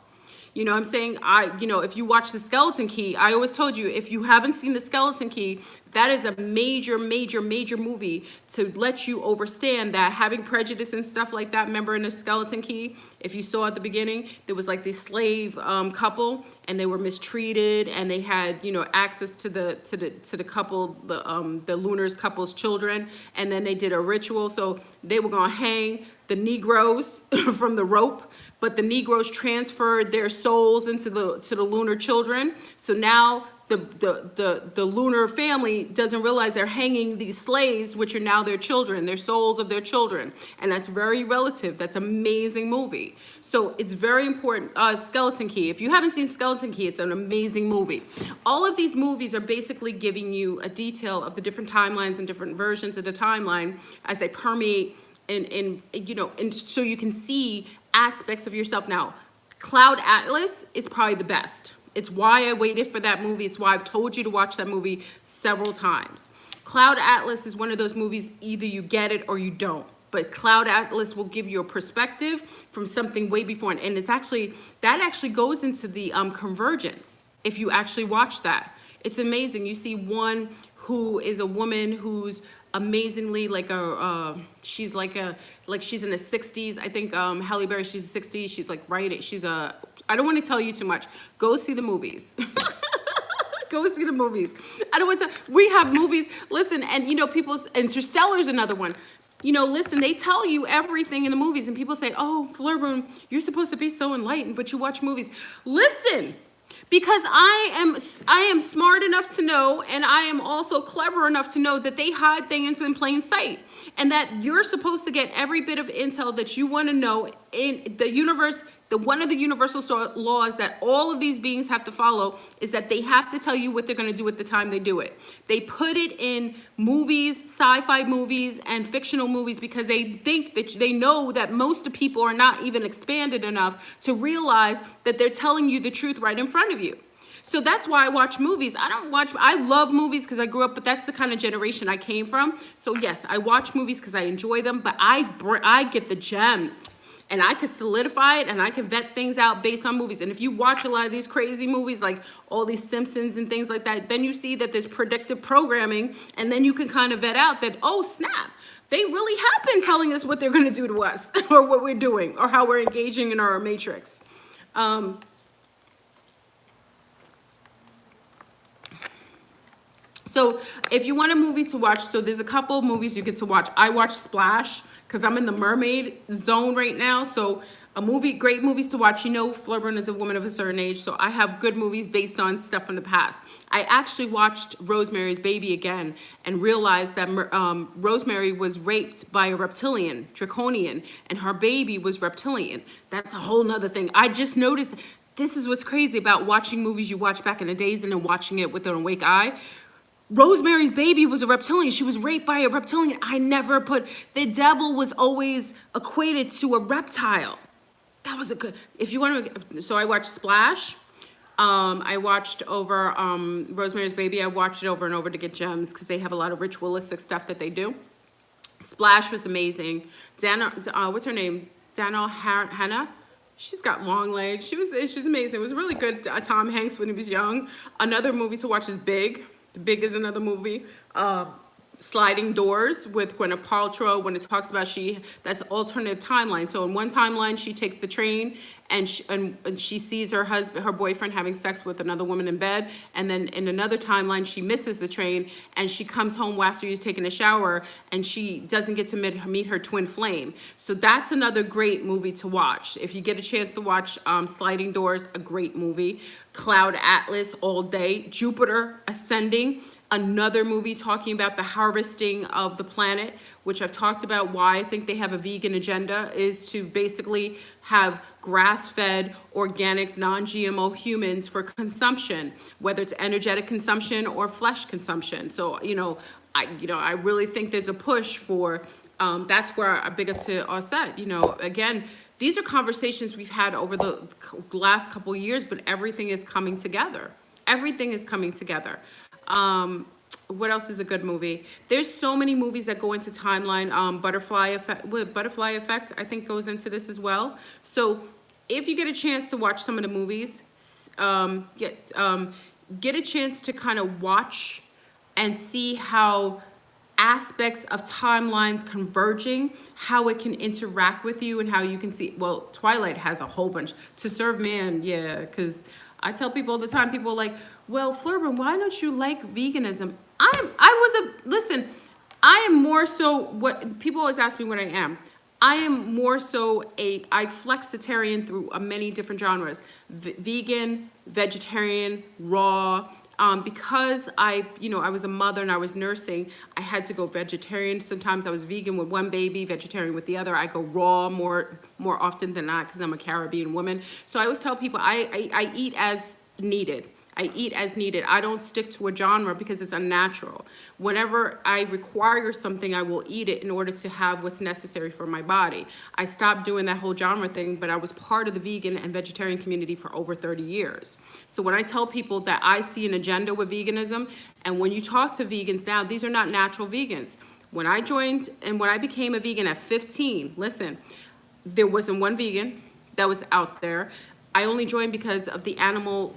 You know what I'm saying? If you watch The Skeleton Key, I always told you, if you haven't seen The Skeleton Key, that is a major movie to let you understand that having prejudice and stuff like that. Remember in The Skeleton Key, if you saw at the beginning, there was like this slave couple, and they were mistreated, and they had, you know, access to the couple, the Lunar's couple's children, and then they did a ritual. So they were gonna hang the Negroes from the rope, but the Negroes transferred their souls into the lunar children. So now the lunar family doesn't realize they're hanging these slaves, which are now their children, their souls of their children. And that's very relative. That's an amazing movie. So it's very important. Skeleton Key. If you haven't seen Skeleton Key, it's an amazing movie. All of these movies are basically giving you a detail of the different timelines and different versions of the timeline as they permeate and so you can see aspects of yourself. Now, Cloud Atlas is probably the best. It's why I waited for that movie. It's why I've told you to watch that movie several times. Cloud Atlas is one of those movies, either you get it or you don't. But Cloud Atlas will give you a perspective from something way before. And that actually goes into the Convergence, if you actually watch that. It's amazing. You see one who is a woman who's amazingly she's in the 60s. I think Halle Berry, she's 60s. She's like I don't want to tell you too much. Go see the movies. Go see the movies. I don't want to. We have movies. Listen, and Interstellar's another one. Listen, they tell you everything in the movies, and people say, "Oh, Flurboon, you're supposed to be so enlightened, but you watch movies." Listen. Because I am smart enough to know, and I am also clever enough to know that they hide things in plain sight, and that you're supposed to get every bit of intel that you want to know in the universe. One of the universal laws that all of these beings have to follow is that they have to tell you what they're going to do at the time they do it. They put it in movies, sci-fi movies, and fictional movies because they know that most of people are not even expanded enough to realize that they're telling you the truth right in front of you. So that's why I watch movies. I love movies because I grew up, but that's the kind of generation I came from. So yes, I watch movies because I enjoy them, but I get the gems. And I can solidify it, and I can vet things out based on movies. And if you watch a lot of these crazy movies, like all these Simpsons and things like that, then you see that there's predictive programming, and then you can kind of vet out that, oh, snap, they really have been telling us what they're going to do to us or what we're doing or how we're engaging in our matrix. So if you want a movie to watch, so there's a couple of movies you get to watch. I watch Splash because I'm in the mermaid zone right now. So great movies to watch. You know, Florburn is a woman of a certain age, so I have good movies based on stuff from the past. I actually watched Rosemary's Baby again and realized that Rosemary was raped by a reptilian, draconian, and her baby was reptilian. That's a whole nother thing. I just noticed. This is what's crazy about watching movies you watched back in the days and then watching it with an awake eye. Rosemary's Baby was a reptilian. She was raped by a reptilian. I never put, the devil was always equated to a reptile. That was a good, if you want to, so I watched Splash. I watched over Rosemary's Baby. I watched it over and over to get gems because they have a lot of ritualistic stuff that they do. Splash was amazing. Dana, what's her name? Dana Hannah. She's got long legs. She's amazing. It was really good. Tom Hanks when he was young. Another movie to watch is Big. Big is another movie. Sliding Doors with Gwyneth Paltrow, when it talks about that's alternative timeline. So in one timeline, she takes the train and she sees her boyfriend having sex with another woman in bed. And then in another timeline, she misses the train and she comes home after he's taken a shower and she doesn't get to meet her twin flame. So that's another great movie to watch. If you get a chance to watch Sliding Doors, a great movie. Cloud Atlas all day. Jupiter Ascending. Another movie talking about the harvesting of the planet, which I've talked about why I think they have a vegan agenda, is to basically have grass-fed, organic, non-GMO humans for consumption, whether it's energetic consumption or flesh consumption. So, I really think there's a push for, that's where I big up to Osset. Again, these are conversations we've had over the last couple of years, but everything is coming together. Everything is coming together. What else is a good movie? There's so many movies that go into timeline. Butterfly Effect, I think goes into this as well. So if you get a chance to watch some of the movies, get a chance to kind of watch and see how aspects of timelines converging, how it can interact with you and how you can see, well, Twilight has a whole bunch. To Serve Man, yeah, because I tell people all the time, people are like, well, Flurban, why don't you like veganism? Listen, I am more so, what people always ask me what I am. I am more so I flexitarian through many different genres. Vegan, vegetarian, raw. Because I was a mother and I was nursing, I had to go vegetarian. Sometimes I was vegan with one baby, vegetarian with the other. I go raw more often than not because I'm a Caribbean woman. So I always tell people I eat as needed. I eat as needed. I don't stick to a genre because it's unnatural. Whenever I require something, I will eat it in order to have what's necessary for my body. I stopped doing that whole genre thing, but I was part of the vegan and vegetarian community for over 30 years. So when I tell people that I see an agenda with veganism, and when you talk to vegans now, these are not natural vegans. When I joined and when I became a vegan at 15, listen, there wasn't one vegan that was out there. I only joined because of the animal,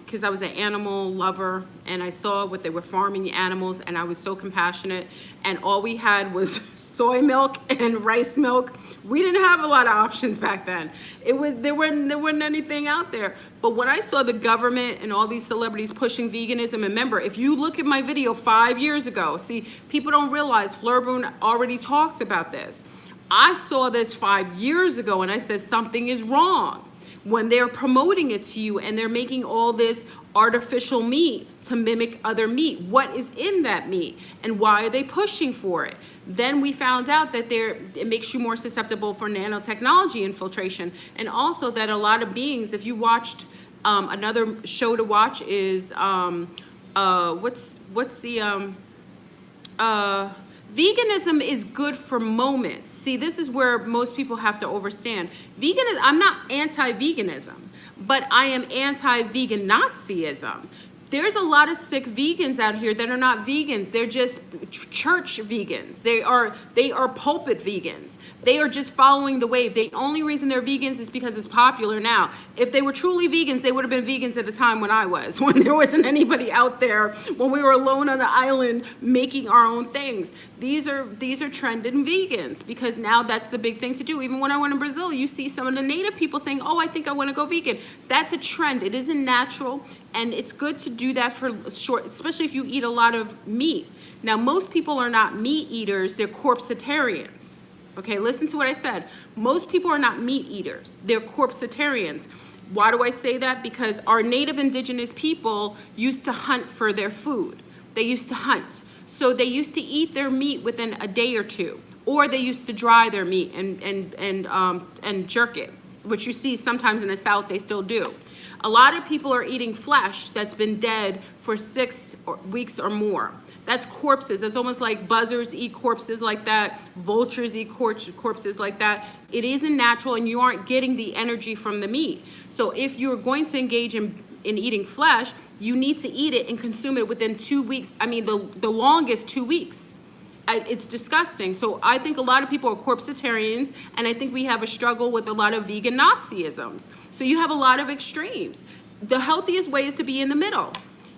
because I was an animal lover and I saw what they were farming animals and I was so compassionate, and all we had was soy milk and rice milk. We didn't have a lot of options back then. There wasn't anything out there. But when I saw the government and all these celebrities pushing veganism, and remember, if you look at my video 5 years ago, see, people don't realize Flurboon already talked about this. I saw this 5 years ago and I said something is wrong. When they're promoting it to you and they're making all this artificial meat to mimic other meat, what is in that meat and why are they pushing for it? Then we found out that it makes you more susceptible for nanotechnology infiltration, and also that a lot of beings, if you watched another show to watch is veganism is good for moments. See, this is where most people have to understand. Veganism, I'm not anti-veganism, but I am anti-vegan Nazism. There's a lot of sick vegans out here that are not vegans. They're just church vegans. They are pulpit vegans. They are just following the wave. The only reason they're vegans is because it's popular now. If they were truly vegans, they would have been vegans at the time when I was, when there wasn't anybody out there, when we were alone on an island making our own things. These are trending vegans because now that's the big thing to do. Even when I went to Brazil, you see some of the native people saying, oh, I think I want to go vegan. That's a trend. It isn't natural. And it's good to do that for short, especially if you eat a lot of meat. Now, most people are not meat eaters, they're corpsetarians. Okay, listen to what I said. Most people are not meat eaters, they're corpsetarians. Why do I say that? Because our native indigenous people used to hunt for their food. They used to hunt. So they used to eat their meat within a day or two, or they used to dry their meat and jerk it, which you see sometimes in the South they still do. A lot of people are eating flesh that's been dead for 6 weeks or more. That's corpses. It's almost like buzzards eat corpses like that. Vultures eat corpses like that. It isn't natural, and you aren't getting the energy from the meat. So if you're going to engage in eating flesh, you need to eat it and consume it within 2 weeks. I mean, the longest 2 weeks. It's disgusting. So I think a lot of people are corpsetarians, and I think we have a struggle with a lot of vegan Nazisms. So you have a lot of extremes. The healthiest way is to be in the middle.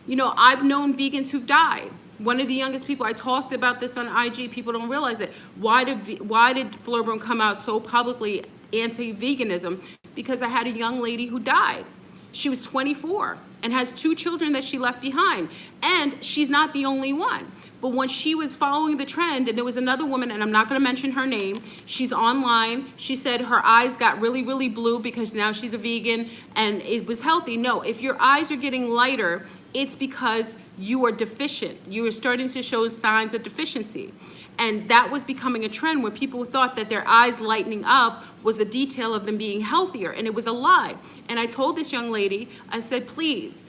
You know, I've known vegans who've died. One of the youngest people, I talked about this on IG, people don't realize it. Why did Florboom come out so publicly anti-veganism? Because I had a young lady who died. She was 24 and has 2 children that she left behind. And she's not the only one. But when she was following the trend, and there was another woman, and I'm not going to mention her name, she's online. She said her eyes got really, really blue because now she's a vegan and it was healthy. No, if your eyes are getting lighter, it's because you are deficient. You are starting to show signs of deficiency. And that was becoming a trend where people thought that their eyes lightening up was a detail of them being healthier, and it was a lie. And I told this young lady, I said, please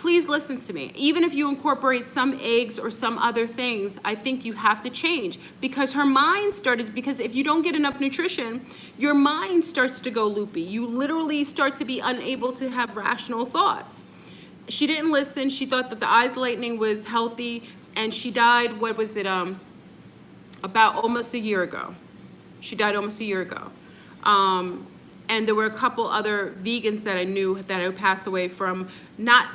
listen to me. Even if you incorporate some eggs or some other things, I think you have to change, because her mind started, because if you don't get enough nutrition, your mind starts to go loopy. You literally start to be unable to have rational thoughts. She didn't listen. She thought that the eyes lightening was healthy, and she died, what was it, about almost a year ago. She died almost a year ago. And there were a couple other vegans that I knew that had passed away from not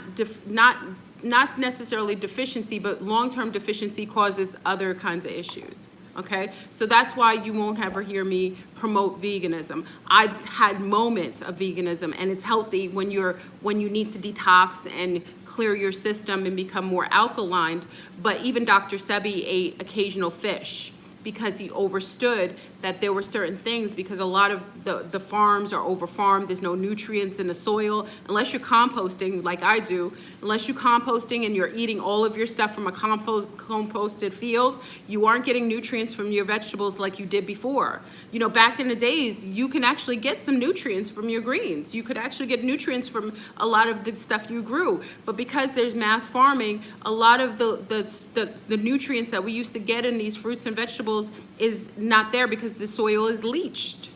necessarily deficiency, but long-term deficiency causes other kinds of issues. Okay, so that's why you won't ever hear me promote veganism. I've had moments of veganism, and it's healthy when you need to detox and clear your system and become more alkaline. But even Dr. Sebi ate occasional fish because he understood that there were certain things, because a lot of the farms are over-farmed, there's no nutrients in the soil. Unless you're composting, like I do, unless you're composting and you're eating all of your stuff from a composted field, you aren't getting nutrients from your vegetables like you did before. You know, back in the days, you can actually get some nutrients from your greens. You could actually get nutrients from a lot of the stuff you grew. But because there's mass farming, a lot of the nutrients that we used to get in these fruits and vegetables is not there because the soil is leached.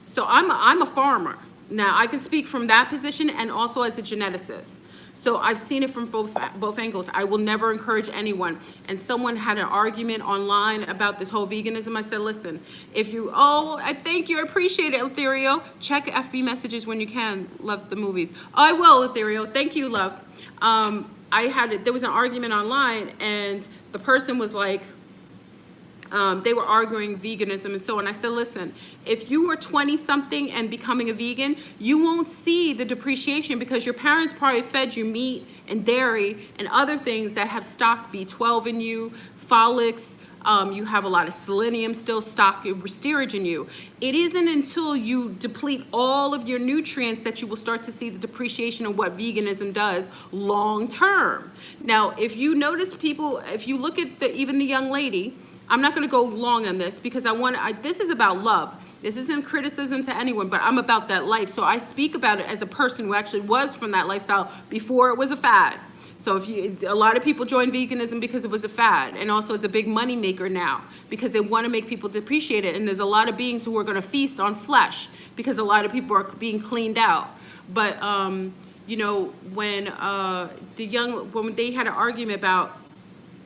So I'm a farmer. Now I can speak from that position and also as a geneticist. So I've seen it from both angles. I will never encourage anyone. And someone had an argument online about this whole veganism. I said, listen, if you, I thank you, I appreciate it, Ethereal. Check FB messages when you can. Love the movies. Oh, I will, Ethereal. Thank you, love. There was an argument online, and the person was like, they were arguing veganism and so on. I said, listen, if you were 20-something and becoming a vegan, you won't see the depreciation because your parents probably fed you meat and dairy and other things that have stocked B12 in you, folics, you have a lot of selenium still stocked, stearage in you. It isn't until you deplete all of your nutrients that you will start to see the depreciation of what veganism does long term. Now, if you notice people, if you look at even the young lady, I'm not going to go long on this because this is about love. This isn't criticism to anyone, but I'm about that life. So I speak about it as a person who actually was from that lifestyle before it was a fad. So a lot of people join veganism because it was a fad, and also it's a big money maker now because they want to make people depreciate it. And there's a lot of beings who are going to feast on flesh because a lot of people are being cleaned out. But you know, when they had an argument about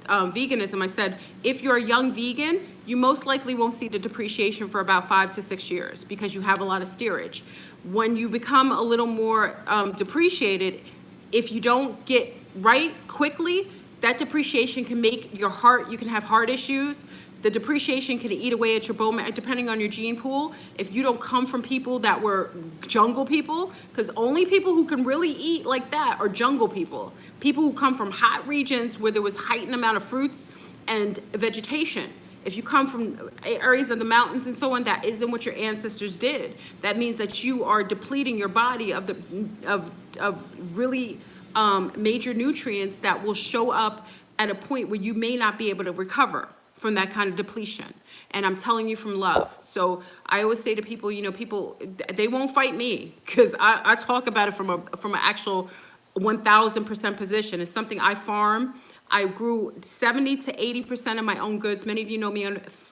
veganism, I said, if you're a young vegan, you most likely won't see the depreciation for about 5 to 6 years because you have a lot of steerage. When you become a little more depreciated, if you don't get right quickly, That depreciation can make your heart, you can have heart issues. The depreciation can eat away at your bone marrow, depending on your gene pool. If you don't come from people that were jungle people, because only people who can really eat like that are jungle people. People who come from hot regions where there was heightened amount of fruits and vegetation. If you come from areas of the mountains and so on, that isn't what your ancestors did. That means that you are depleting your body of really major nutrients that will show up at a point where you may not be able to recover from that kind of depletion. And I'm telling you from love. So I always say to people, you know, people, they won't fight me, because I talk about it from an actual 1000% position. It's something I farm. I grew 70 to 80% of my own goods. Many of you know me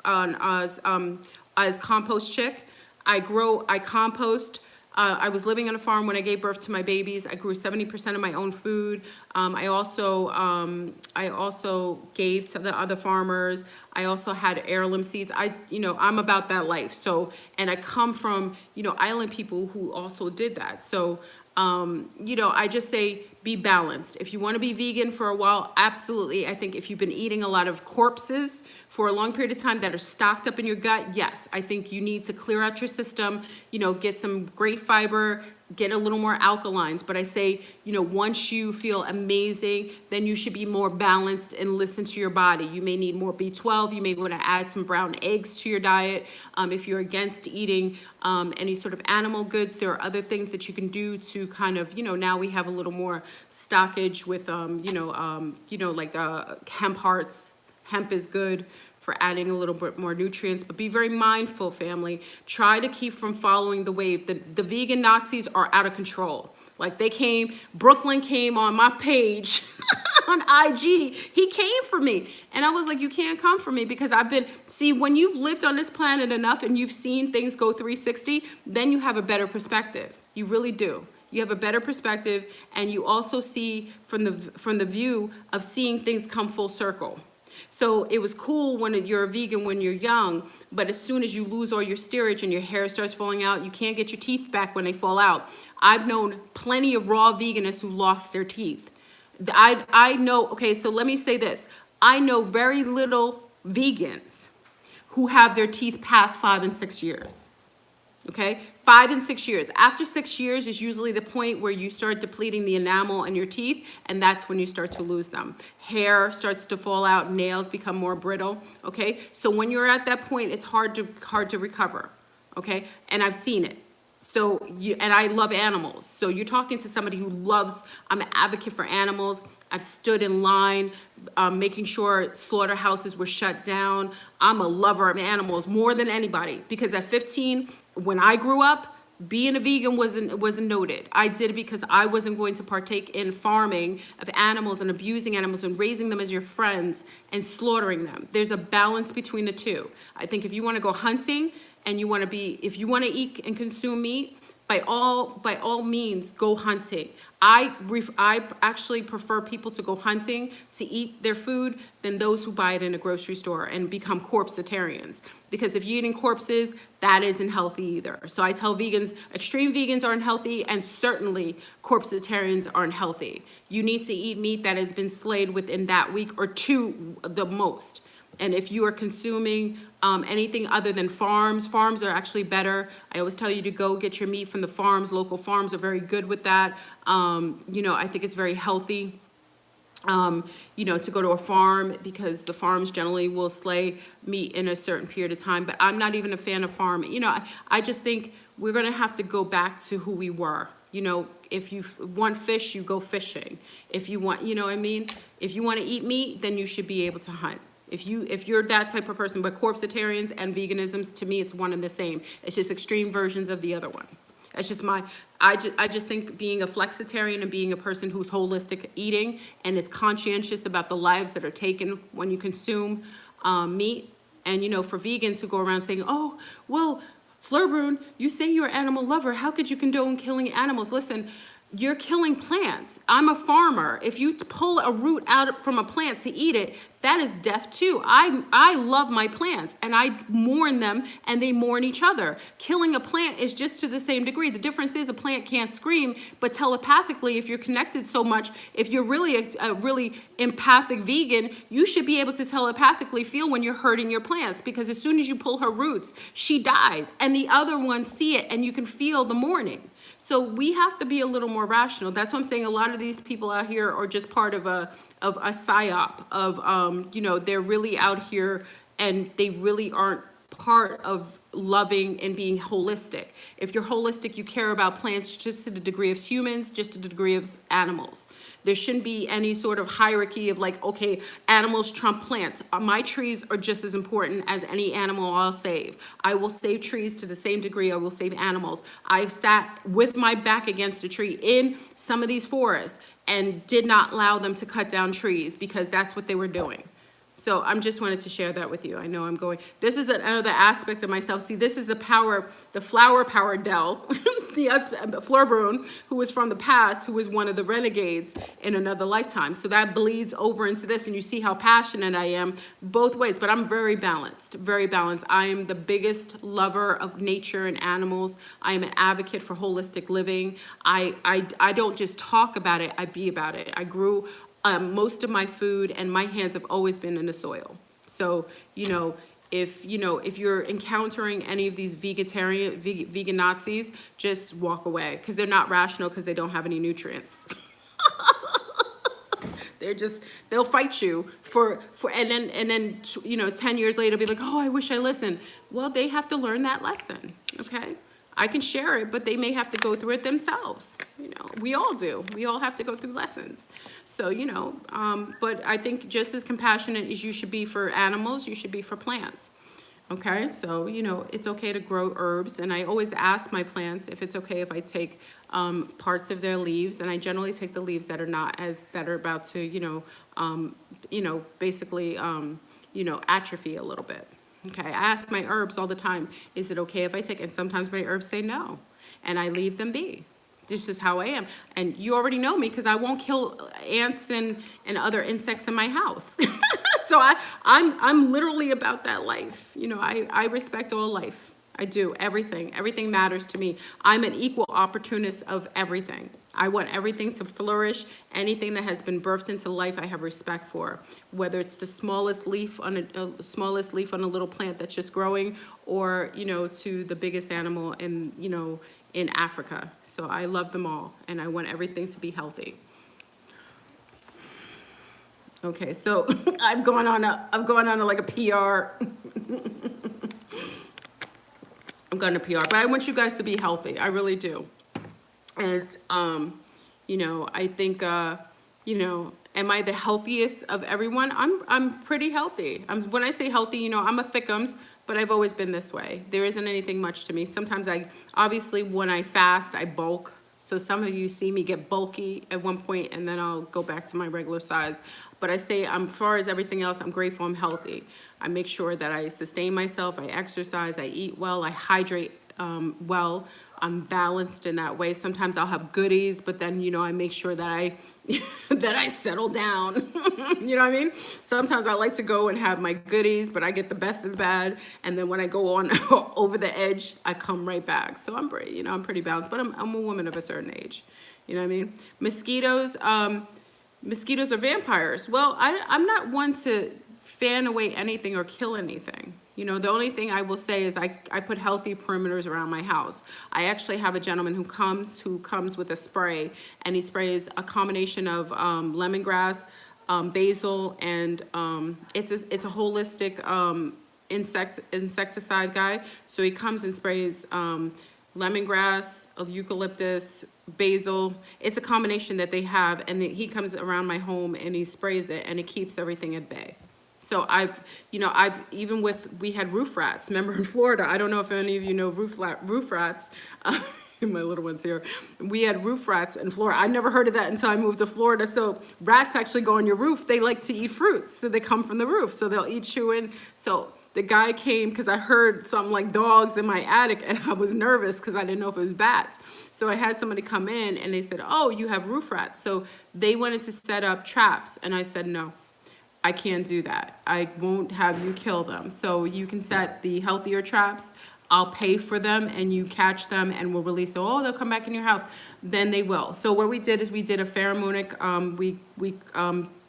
as Compost Chick. I compost. I was living on a farm when I gave birth to my babies. I grew 70% of my own food. I also gave to the other farmers. I also had heirloom seeds. I'm about that life. So, and I come from, island people who also did that. So, I just say be balanced. If you want to be vegan for a while, absolutely. I think if you've been eating a lot of corpses for a long period of time that are stocked up in your gut, yes, I think you need to clear out your system, get some great fiber, get a little more alkalines. But I say, once you feel amazing, then you should be more balanced and listen to your body. You may need more B12. You may want to add some brown eggs to your diet. If you're against eating any sort of animal goods, there are other things that you can do to kind of, now we have a little more stockage with, hemp hearts. Hemp is good for adding a little bit more nutrients, but be very mindful, family. Try to keep from following the wave. The vegan Nazis are out of control. Like Brooklyn came on my page on IG. He came for me. And I was like, you can't come for me, because when you've lived on this planet enough and you've seen things go 360, then you have a better perspective. You really do. You have a better perspective, and you also see from the view of seeing things come full circle. So it was cool when you're a vegan when you're young, but as soon as you lose all your steerage and your hair starts falling out, you can't get your teeth back when they fall out. I've known plenty of raw veganists who lost their teeth. I know, okay, so let me say this. I know very little vegans who have their teeth past 5 and 6 years. Okay, 5 and 6 years. After 6 years is usually the point where you start depleting the enamel in your teeth, and that's when you start to lose them. Hair starts to fall out, nails become more brittle. Okay, so when you're at that point, it's hard to recover. Okay, and I've seen it. So and I love animals. So you're talking to somebody who loves. I'm an advocate for animals. I've stood in line, making sure slaughterhouses were shut down. I'm a lover of animals more than anybody, because at 15, when I grew up, being a vegan wasn't noted. I did it because I wasn't going to partake in farming of animals and abusing animals and raising them as your friends and slaughtering them. There's a balance between the two. I think if you want to go hunting and if you want to eat and consume meat, by all means, go hunting. I actually prefer people to go hunting to eat their food than those who buy it in a grocery store and become corpsetarians. Because if you're eating corpses, that isn't healthy either. So I tell vegans, extreme vegans aren't healthy, and certainly corpsetarians aren't healthy. You need to eat meat that has been slayed within that week or two, the most. And if you are consuming anything other than farms are actually better. I always tell you to go get your meat from the farms. Local farms are very good with that. I think it's very healthy, to go to a farm, because the farms generally will slay meat in a certain period of time. But I'm not even a fan of farming. I just think we're going to have to go back to who we were. If you want fish, you go fishing. If you want, if you want to eat meat, then you should be able to hunt. If you're that type of person. But corpsetarians and veganisms, to me, it's one and the same. It's just extreme versions of the other one. That's just I just think being a flexitarian and being a person who's holistic eating and is conscientious about the lives that are taken when you consume meat. And, for vegans who go around saying, oh, well, Fleur Brune, you say you're an animal lover. How could you condone killing animals? Listen, you're killing plants. I'm a farmer. If you pull a root out from a plant to eat it, that is death too. I love my plants and I mourn them and they mourn each other. Killing a plant is just to the same degree. The difference is a plant can't scream, but telepathically, if you're connected so much, if you're really a really empathic vegan, you should be able to telepathically feel when you're hurting your plants, because as soon as you pull her roots, she dies and the other ones see it and you can feel the mourning. So we have to be a little more rational. That's what I'm saying. A lot of these people out here are just part of a psyop of, you know, they're really out here and they really aren't part of loving and being holistic. If you're holistic, you care about plants just to the degree of humans, just to the degree of animals. There shouldn't be any sort of hierarchy of like, okay, animals trump plants. My trees are just as important as any animal I'll save. I will save trees to the same degree I will save animals. I sat with my back against a tree in some of these forests and did not allow them to cut down trees because that's what they were doing. So I'm just wanted to share that with you. I know I'm going, this is another aspect of myself. See, this is the power, the flower power Dell, the Fleur Brune, who was from the past, who was one of the renegades in another lifetime. So that bleeds over into this, and you see how passionate I am both ways, but I'm very balanced, very balanced. I am the biggest lover of nature and animals. I am an advocate for holistic living. I don't just talk about it, I be about it. I grew most of my food and my hands have always been in the soil. So, you know, if you're encountering any of these vegan Nazis, just walk away, because they're not rational, because they don't have any nutrients. They'll fight you and then, you know, 10 years later, be like, oh, I wish I listened. Well, they have to learn that lesson. Okay. I can share it, but they may have to go through it themselves. You know, we all do. We all have to go through lessons. So, you know, but I think just as compassionate as you should be for animals, you should be for plants. Okay, so, you know, it's okay to grow herbs. And I always ask my plants if it's okay if I take parts of their leaves. And I generally take the leaves that are about to, basically, atrophy a little bit. Okay, I ask my herbs all the time, is it okay if I take, and sometimes my herbs say no, and I leave them be. This is how I am. And you already know me, because I won't kill ants and other insects in my house. So I'm literally about that life. You know, I respect all life. I do. Everything matters to me. I'm an equal opportunist of everything. I want everything to flourish. Anything that has been birthed into life, I have respect for. Whether it's the smallest leaf on a little plant that's just growing, or, you know, to the biggest animal in Africa. So I love them all, and I want everything to be healthy. Okay, so I've gone on like a PR. I'm going to PR, but I want you guys to be healthy. I really do. And, you know, I think, you know, am I the healthiest of everyone? I'm pretty healthy. When I say healthy, you know, I'm a thickums, but I've always been this way. There isn't anything much to me. Sometimes obviously when I fast, I bulk. So some of you see me get bulky at one point, and then I'll go back to my regular size. But I say, as far as everything else, I'm grateful I'm healthy. I make sure that I sustain myself, I exercise, I eat well, I hydrate well. I'm balanced in that way. Sometimes I'll have goodies, but then, you know, I make sure that I that I settle down. You know what I mean? Sometimes I like to go and have my goodies, but I get the best of the bad. And then when I go on over the edge, I come right back. So I'm pretty balanced, but I'm a woman of a certain age. You know what I mean? Mosquitoes are vampires. Well, I'm not one to fan away anything or kill anything. You know, the only thing I will say is I put healthy perimeters around my house. I actually have a gentleman who comes with a spray, and he sprays a combination of lemongrass, basil, and it's a holistic insecticide guy. So he comes and sprays lemongrass, eucalyptus, basil. It's a combination that they have, and he comes around my home and he sprays it, and it keeps everything at bay. So we had roof rats. Remember in Florida? I don't know if any of you know roof rats. My little one's here. We had roof rats in Florida. I never heard of that until I moved to Florida. So rats actually go on your roof. They like to eat fruits. So they come from the roof. So they'll eat you in. So the guy came because I heard something like dogs in my attic, and I was nervous because I didn't know if it was bats. So I had somebody come in and they said, oh, you have roof rats. So they wanted to set up traps, and I said, no, I can't do that. I won't have you kill them. So you can set the healthier traps. I'll pay for them, and you catch them, and we'll release them. Oh, they'll come back in your house. Then they will. So what we did is we did a pheromonic.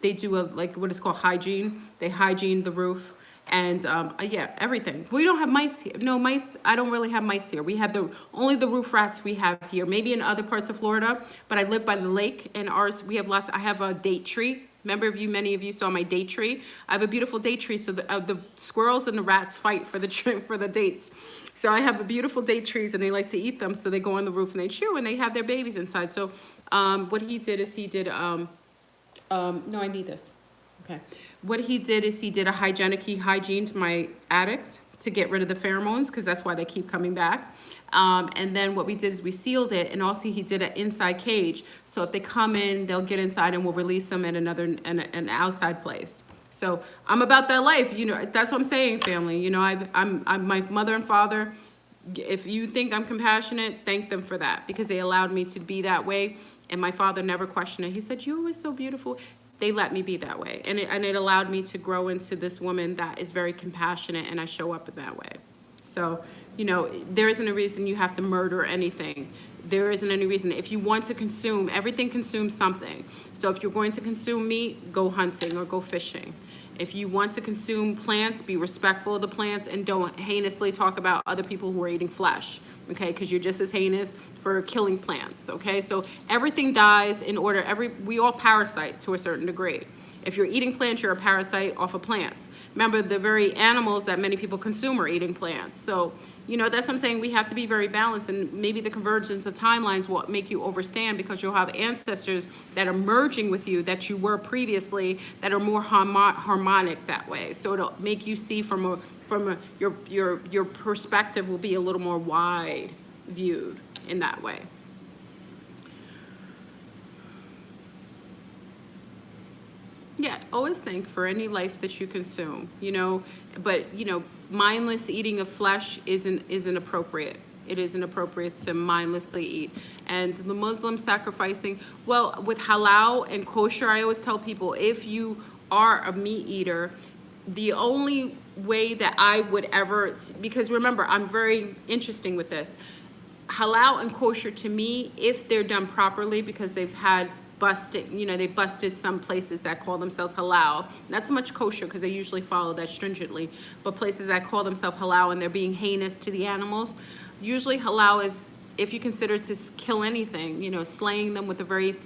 They do a, like, what is called hygiene. They hygiene the roof. And yeah, everything. We don't have mice here. No mice. I don't really have mice here. We have only the roof rats we have here. Maybe in other parts of Florida, but I live by the lake, and ours we have lots. I have a date tree. Remember, many of you saw my date tree. I have a beautiful date tree, so the squirrels and the rats fight for the dates. So I have a beautiful date trees, and they like to eat them. So they go on the roof and they chew, and they have their babies inside. So what he did is he did. No, I need this. Okay. What he did is he did a hygiened my attic to get rid of the pheromones, because that's why they keep coming back. And then what we did is we sealed it, and also he did an inside cage. So if they come in, they'll get inside, and we'll release them in an outside place. So I'm about that life, you know. That's what I'm saying, family. You know, I'm my mother and father. If you think I'm compassionate, thank them for that, because they allowed me to be that way. And my father never questioned it. He said, "You're always so beautiful." They let me be that way, and it allowed me to grow into this woman that is very compassionate, and I show up in that way. So, you know, there isn't a reason you have to murder anything. There isn't any reason. If you want to consume, everything consumes something. So if you're going to consume meat, go hunting or go fishing. If you want to consume plants, be respectful of the plants, and don't heinously talk about other people who are eating flesh, okay? Because you're just as heinous for killing plants, okay? So everything dies in order. We all parasite to a certain degree. If you're eating plants, you're a parasite off of plants. Remember, the very animals that many people consume are eating plants. So, you know, that's what I'm saying. We have to be very balanced, and maybe the convergence of timelines will make you overstand, because you'll have ancestors that are merging with you that you were previously, that are more harmonic that way. So it'll make you see your perspective will be a little more wide viewed in that way. Yeah, always think for any life that you consume, you know, but, you know, mindless eating of flesh isn't appropriate. It isn't appropriate to mindlessly eat. And the Muslim sacrificing, well, with halal and kosher, I always tell people, if you are a meat eater, the only way that I would ever, because remember, I'm very interesting with this. Halal and kosher, to me, if they're done properly, because they've had they busted some places that call themselves halal. Not so much kosher, because they usually follow that stringently, but places that call themselves halal and they're being heinous to the animals. Usually halal is, if you consider to kill anything, you know, slaying them with a very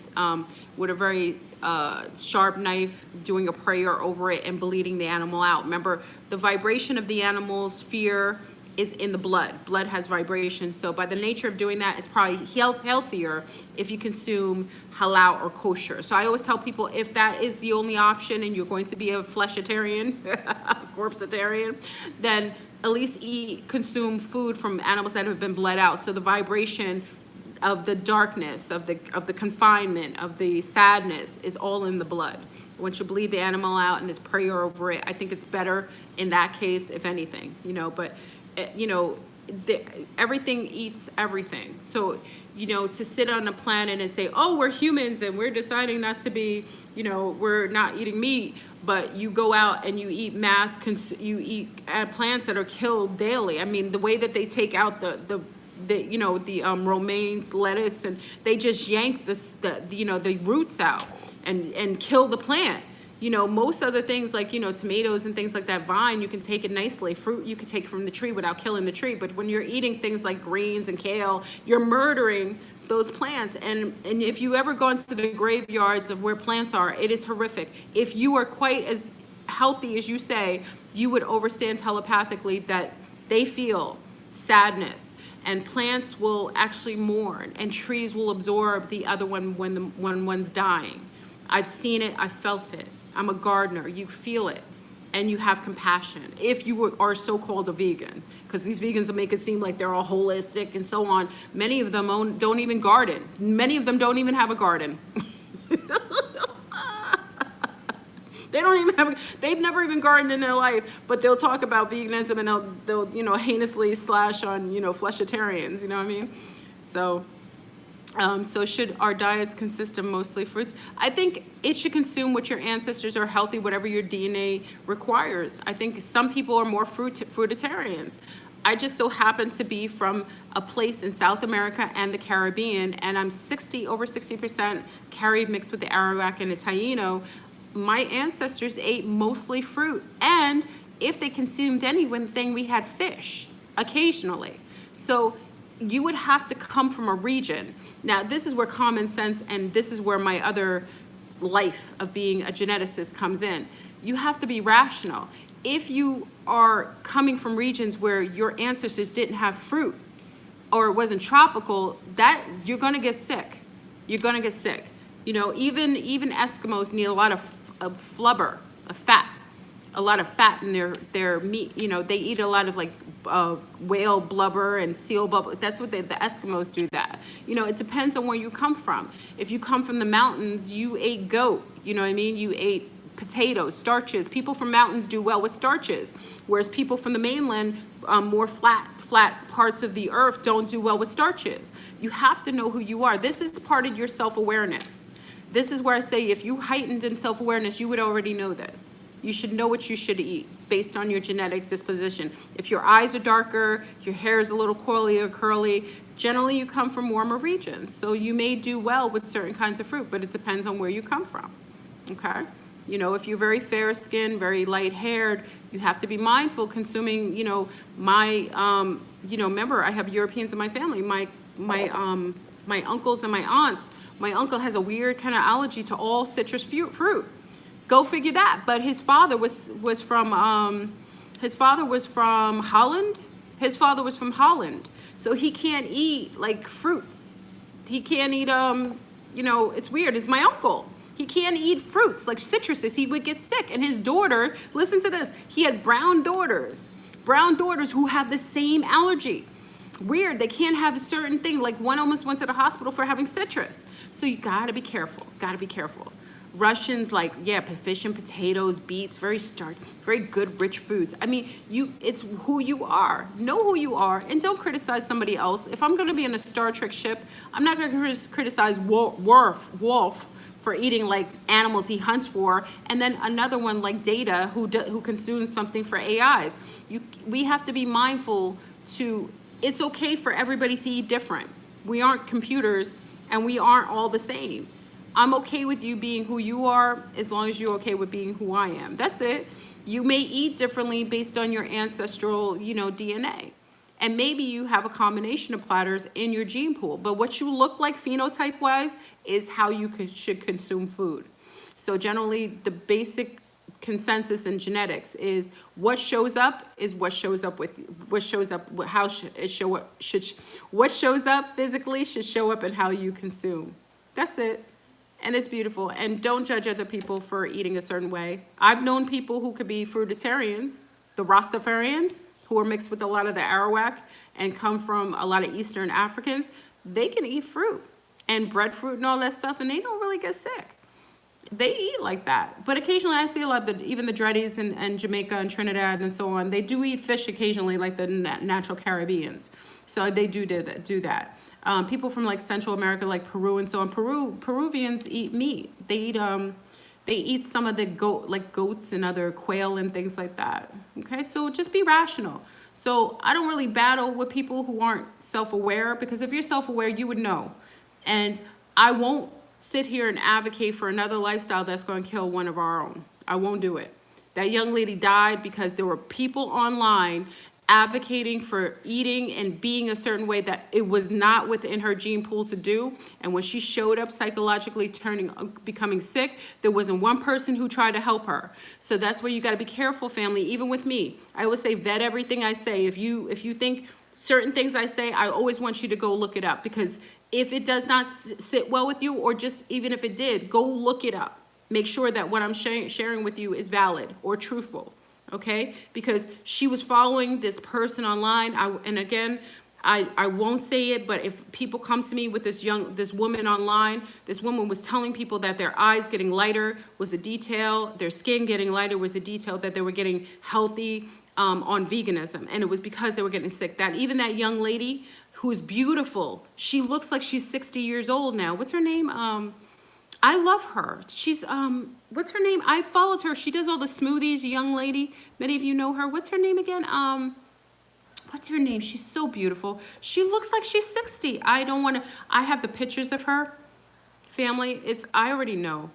sharp knife, doing a prayer over it, and bleeding the animal out. Remember, the vibration of the animal's fear is in the blood. Blood has vibration. So by the nature of doing that, it's probably healthier if you consume halal or kosher. So I always tell people, if that is the only option and you're going to be a fleshitarian, corpseitarian, then at least consume food from animals that have been bled out. So the vibration of the darkness, of the confinement, of the sadness is all in the blood. Once you bleed the animal out and there's prayer over it, I think it's better in that case, if anything, you know. But you know, everything eats everything. So, you know, to sit on a planet and say, oh, we're humans and we're deciding not to be, you know, we're not eating meat, but you go out and you eat you eat plants that are killed daily. I mean, the way that they take out the romaine lettuce, and they just yank the roots out and kill the plant. You know, most other things like, you know, tomatoes and things like that, vine, you can take it nicely. Fruit you can take from the tree without killing the tree. But when you're eating things like greens and kale, you're murdering those plants. And if you ever go into the graveyards of where plants are, it is horrific. If you are quite as healthy as you say, you would understand telepathically that they feel sadness. And plants will actually mourn, and trees will absorb the other one when one's dying. I've seen it, I've felt it. I'm a gardener. You feel it, and you have compassion. If you are so-called a vegan, because these vegans will make it seem like they're all holistic and so on. Many of them don't even garden. Many of them don't even have a garden. They don't even have, they've never even gardened in their life, but they'll talk about veganism and they'll you know, heinously slash on, you know, fleshitarians, you know what I mean? So, so should our diets consist of mostly fruits? I think it should consume what your ancestors are healthy, whatever your DNA requires. I think some people are more fruitarians. I just so happen to be from a place in South America and the Caribbean, and I'm over 60% Carib mixed with the Arawak and the Taino. My ancestors ate mostly fruit, and if they consumed anything, we had fish occasionally. So you would have to come from a region. Now, this is where common sense, and this is where my other life of being a geneticist comes in. You have to be rational. If you are coming from regions where your ancestors didn't have fruit or it wasn't tropical, that you're gonna get sick. You're gonna get sick. You know, even Eskimos need a lot of flubber, of fat, a lot of fat in their meat. You know, they eat a lot of like whale blubber and seal blubber. That's what the Eskimos do that. You know, it depends on where you come from. If you come from the mountains, you ate goat. You know what I mean? You ate potatoes, starches. People from mountains do well with starches, whereas people from the mainland, more flat parts of the earth, don't do well with starches. You have to know who you are. This is part of your self-awareness. This is where I say if you heightened in self-awareness, you would already know this. You should know what you should eat based on your genetic disposition. If your eyes are darker, your hair is a little coily or curly, generally you come from warmer regions. So you may do well with certain kinds of fruit, but it depends on where you come from, okay? You know, if you're very fair skinned, very light haired, you have to be mindful consuming, you know, you know, remember I have Europeans in my family, my uncles and my aunts. My uncle has a weird kind of allergy to all citrus fruit. Go figure that. But his father was from Holland. His father was from Holland. So he can't eat like fruits. He can't eat, you know, it's weird. It's my uncle. He can't eat fruits like citruses. He would get sick. And his daughter, listen to this, he had brown daughters who have the same allergy. Weird, they can't have a certain thing. Like one almost went to the hospital for having citrus. So you gotta be careful, Russians like, yeah, fish and potatoes, beets, very good, rich foods. I mean, it's who you are. Know who you are and don't criticize somebody else. If I'm gonna be in a Star Trek ship, I'm not gonna criticize Worf for eating like animals he hunts for, and then another one like Data who consumes something for AIs. We have to be mindful it's okay for everybody to eat different. We aren't computers and we aren't all the same. I'm okay with you being who you are as long as you're okay with being who I am. That's it. You may eat differently based on your ancestral, you know, DNA. And maybe you have a combination of platters in your gene pool, but what you look like phenotype-wise is how you should consume food. So generally, the basic consensus in genetics is what shows up with you. What shows up physically should show up in how you consume. That's it. And it's beautiful. And don't judge other people for eating a certain way. I've known people who could be fruitarians, the Rastafarians, who are mixed with a lot of the Arawak and come from a lot of Eastern Africans. They can eat fruit and breadfruit and all that stuff, and they don't really get sick. They eat like that. But occasionally I see a lot of even the Dreadies and Jamaica and Trinidad and so on, they do eat fish occasionally, like the natural Caribbeans. So they do that. People from like Central America, like Peru and so on. Peruvians eat meat. They eat some of the goats and other quail and things like that. Okay, so just be rational. So I don't really battle with people who aren't self-aware, because if you're self-aware, you would know. And I won't sit here and advocate for another lifestyle that's going to kill one of our own. I won't do it. That young lady died because there were people online advocating for eating and being a certain way that it was not within her gene pool to do. And when she showed up psychologically becoming sick, there wasn't one person who tried to help her. So that's where you got to be careful, family. Even with me, I always say vet everything I say. If you think certain things I say, I always want you to go look it up, because if it does not sit well with you, or just even if it did, go look it up. Make sure that what I'm sharing with you is valid or truthful. Okay, because she was following this person online, and again, I won't say it, but if people come to me with this woman online, this woman was telling people that their eyes getting lighter was a detail, their skin getting lighter was a detail, that they were getting healthy on veganism. And it was because they were getting sick. That even that young lady who's beautiful, she looks like she's 60 years old now. What's her name? I love her. She's, what's her name? I followed her. She does all the smoothies, a young lady. Many of you know her. What's her name again? What's her name? She's so beautiful. She looks like she's 60. I don't want to, I have the pictures of her. Family, I already know.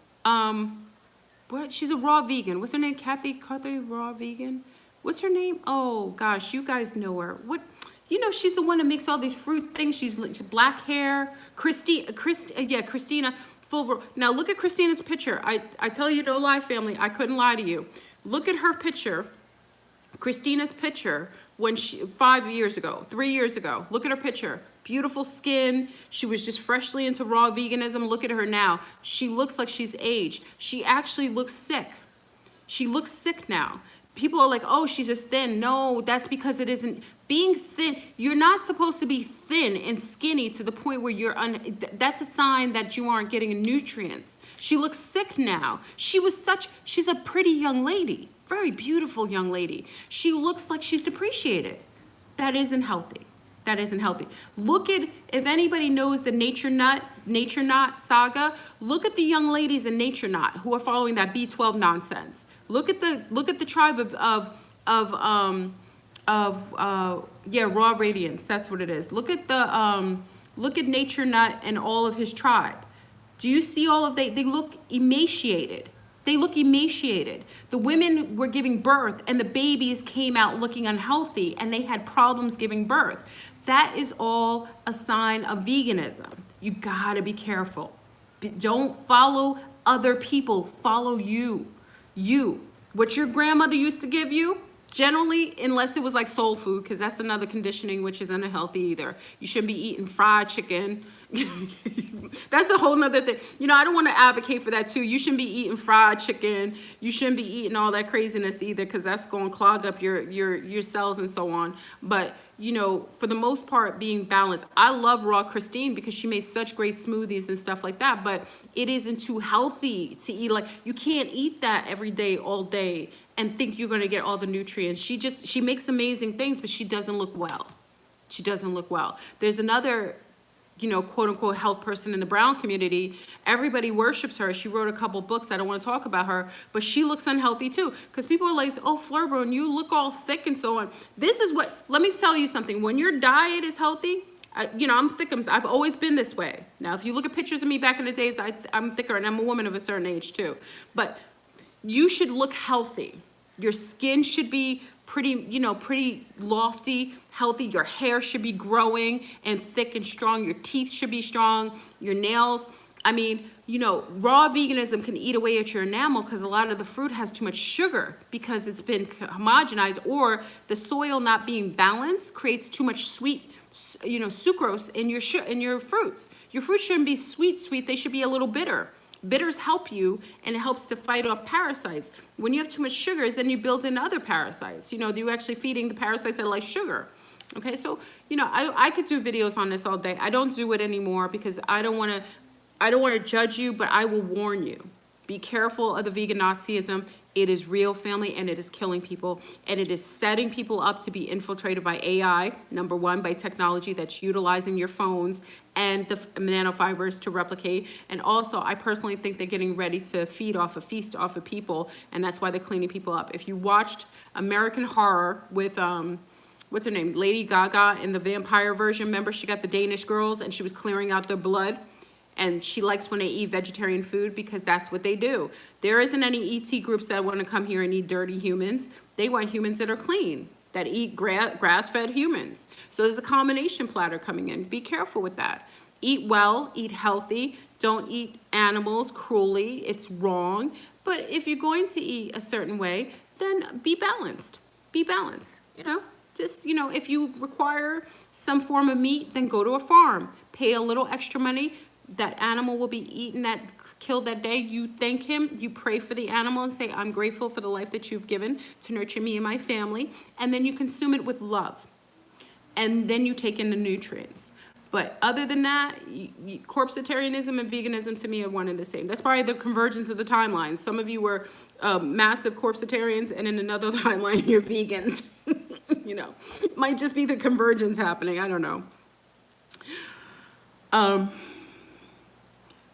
She's a raw vegan. What's her name? Kathy Raw Vegan? What's her name? Oh gosh, you guys know her. She's the one that makes all these fruit things. She's black hair. Christina. Now look at Christina's picture. I tell you no lie, family. I couldn't lie to you. Look at her picture. Christina's picture when 5 years ago, 3 years ago. Look at her picture. Beautiful skin. She was just freshly into raw veganism. Look at her now. She looks like she's aged. She actually looks sick. She looks sick now. People are like, oh, she's just thin. No, that's because it isn't. Being thin, you're not supposed to be thin and skinny to the point where that's a sign that you aren't getting nutrients. She looks sick now. She's a pretty young lady, very beautiful young lady. She looks like she's depreciated. That isn't healthy. That isn't healthy. Look at, if anybody knows the Nature Knot saga, look at the young ladies in Nature Knot who are following that B12 nonsense. Look at the tribe Raw Radiance. That's what it is. Look at Nature Knot and all of his tribe. Do you see all of they look emaciated. They look emaciated. The women were giving birth and the babies came out looking unhealthy and they had problems giving birth. That is all a sign of veganism. You gotta be careful. Don't follow other people, follow you. What your grandmother used to give you, generally, unless it was like soul food, because that's another conditioning which is unhealthy either. You shouldn't be eating fried chicken. That's a whole nother thing. I don't want to advocate for that too. You shouldn't be eating fried chicken. You shouldn't be eating all that craziness either, because that's going to clog up your cells and so on. But for the most part, being balanced. I love Raw Christine because she makes such great smoothies and stuff like that, but it isn't too healthy to eat. Like, you can't eat that every day, all day, and think you're going to get all the nutrients. She makes amazing things, but she doesn't look well. She doesn't look well. There's another, quote unquote health person in the brown community. Everybody worships her. She wrote a couple books. I don't want to talk about her, but she looks unhealthy too. Because people are like, oh, Fleurbrun, you look all thick and so on. Let me tell you something. When your diet is healthy, I'm thick. I've always been this way. Now, if you look at pictures of me back in the days, I'm thicker, and I'm a woman of a certain age too. But you should look healthy. Your skin should be pretty lofty, healthy. Your hair should be growing and thick and strong. Your teeth should be strong. Your nails. Raw veganism can eat away at your enamel because a lot of the fruit has too much sugar because it's been homogenized, or the soil not being balanced creates too much sweet, sucrose in your fruits. Your fruits shouldn't be sweet. They should be a little bitter. Bitters help you, and it helps to fight off parasites. When you have too much sugars, then you build in other parasites. You're actually feeding the parasites that like sugar. Okay, so I could do videos on this all day. I don't do it anymore because I don't want to judge you, but I will warn you. Be careful of the vegan Nazism. It is real, family, and it is killing people, and it is setting people up to be infiltrated by AI, number one, by technology that's utilizing your phones and the nanofibers to replicate. And also, I personally think they're getting ready to feast off of people, and that's why they're cleaning people up. If you watched American Horror with, what's her name, Lady Gaga in the vampire version, remember she got the Danish girls and she was clearing out their blood? And she likes when they eat vegetarian food because that's what they do. There isn't any ET groups that want to come here and eat dirty humans. They want humans that are clean, that eat grass-fed humans. So there's a combination platter coming in. Be careful with that. Eat well, eat healthy. Don't eat animals cruelly. It's wrong. But if you're going to eat a certain way, then be balanced. Be balanced, if you require some form of meat, then go to a farm. Pay a little extra money. That animal will be killed that day. You thank him, you pray for the animal and say, I'm grateful for the life that you've given to nurture me and my family. And then you consume it with love. and then you take in the nutrients. But other than that, corpsetarianism and veganism to me are one and the same. That's probably the convergence of the timelines. Some of you were massive corpsetarians, and in another timeline, you're vegans. You know, might just be the convergence happening. I don't know.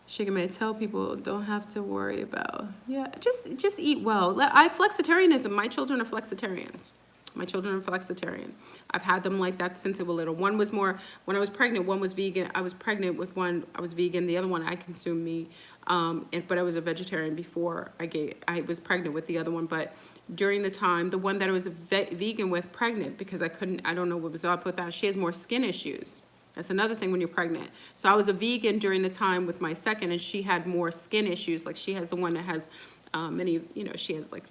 Sugar may tell people don't have to worry about. Yeah, just eat well. Flexitarianism. My children are flexitarians. My children are flexitarian. I've had them like that since they were little. One was more, when I was pregnant, one was vegan. I was pregnant with one, I was vegan. The other one, I consumed meat. But I was a vegetarian before I was pregnant with the other one. But during the time, the one that I was vegan with, pregnant, because I don't know what was up with that. She has more skin issues. That's another thing when you're pregnant. So I was a vegan during the time with my second, and she had more skin issues. Like she has the one that has many, she has like